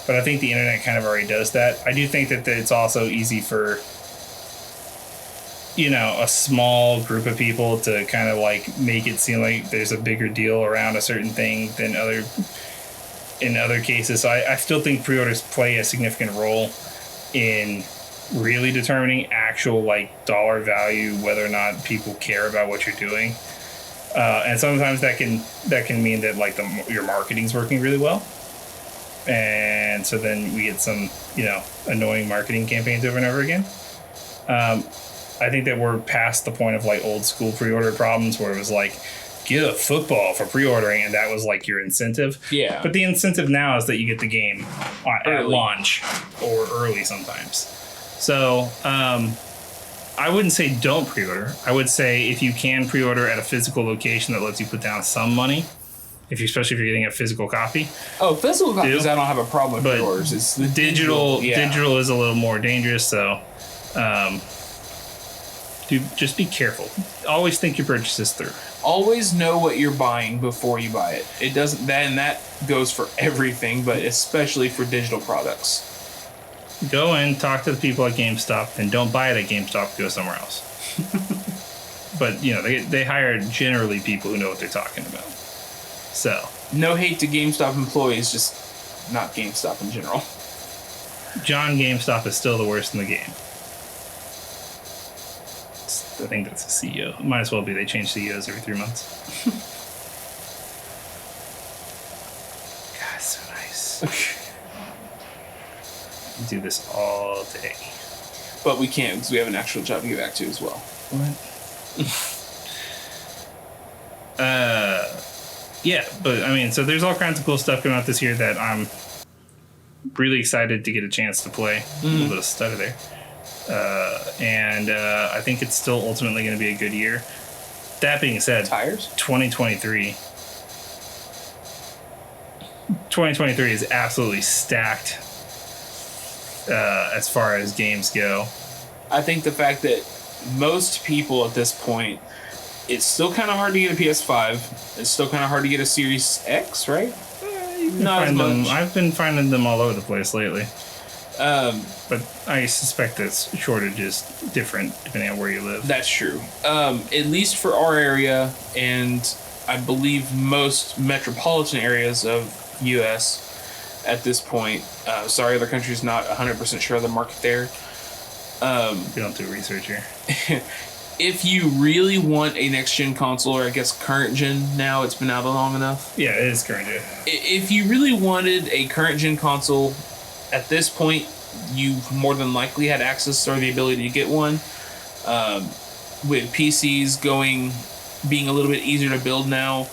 But I think the internet kind of already does that. I do think that it's also easy for, a small group of people to kind of like make it seem like there's a bigger deal around a certain thing than in other cases. So I still think pre-orders play a significant role in really determining actual like dollar value, whether or not people care about what you're doing. And sometimes that can mean that like your marketing's working really well, and so then we get some annoying marketing campaigns over and over again. I think that we're past the point of like old school pre-order problems where it was like get a football for pre-ordering and that was like your incentive. Yeah. But the incentive now is that you get the game at launch or early sometimes. So I wouldn't say don't pre-order. I would say if you can pre-order at a physical location that lets you put down some money, especially if you're getting a physical copy. Oh, physical copies, I don't have a problem with pre-orders. It's the digital. Digital is a little more dangerous, so just be careful. Always think your purchases through. Always know what you're buying before you buy it. It doesn't. That goes for everything, but especially for digital products. Go and talk to the people at GameStop, and don't buy it at GameStop. Go somewhere else. But they hire generally people who know what they're talking about. So no hate to GameStop employees, just not GameStop in general. John GameStop is still the worst in the game. I think that's the CEO. It might as well be. They change CEOs every 3 months. God, so nice. Do this all day. But we can't because we have an actual job to get back to as well. What? Yeah, but I mean, so there's all kinds of cool stuff coming out this year that I'm really excited to get a chance to play. A little bit of stutter there. And I think it's still ultimately going to be a good year. That being said, tires? 2023 is absolutely stacked as far as games go. I think the fact that most people at this point, it's still kind of hard to get a PS5. It's still kind of hard to get a Series X, right? Not as much. I've been finding them all over the place lately. But I suspect that shortage is different depending on where you live. That's true. At least for our area, and I believe most metropolitan areas of U.S. at this point. Sorry, other countries not 100% sure of the market there. We don't do research here. If you really want a next-gen console, or I guess current-gen now, it's been out long enough. Yeah, it is current-gen. If you really wanted a current-gen console, at this point, you've more than likely had access or the ability to get one. With PCs being a little bit easier to build now,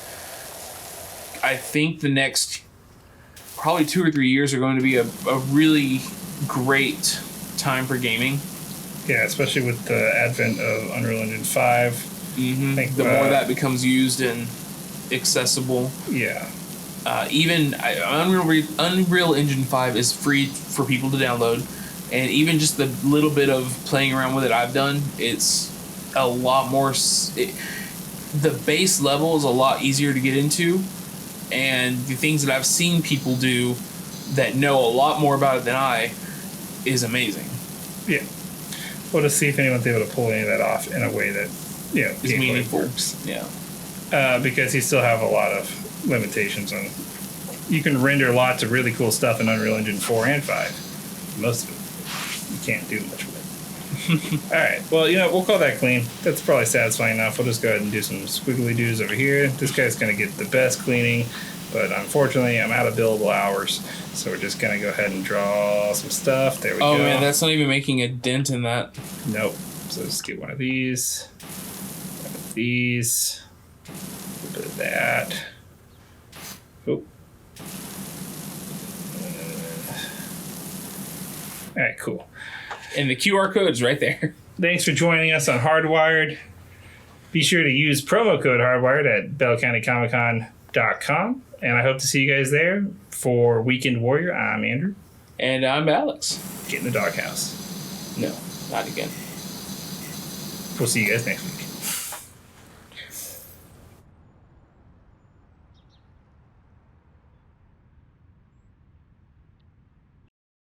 I think the next probably 2 or 3 years are going to be a really great time for gaming. Yeah, especially with the advent of Unreal Engine 5. Mm-hmm. The more that becomes used and accessible. Yeah. Even Unreal Engine 5 is free for people to download. And even just the little bit of playing around with it I've done, it's a lot more... the base level is a lot easier to get into. And the things that I've seen people do that know a lot more about it than I is amazing. Yeah. Well, to see if anyone's able to pull any of that off in a way that, is meaningful. Works. Yeah. Because you still have a lot of limitations on... You can render lots of really cool stuff in Unreal Engine 4 and 5. Most of it, you can't do much with it. All right. Well, we'll call that clean. That's probably satisfying enough. We'll just go ahead and do some squiggly doos over here. This guy's going to get the best cleaning, but unfortunately, I'm out of billable hours. So we're just going to go ahead and draw some stuff. There we go. Oh, man, that's not even making a dent in that. Nope. So let's get one of these. One of these. A little bit of that. Oh. All right, cool. And the QR code's right there. Thanks for joining us on Hardwired. Be sure to use promo code Hardwired at BellCountyComicCon.com. And I hope to see you guys there for Weekend Warrior. I'm Andrew. And I'm Alex. Get in the doghouse. No, not again. We'll see you guys next week.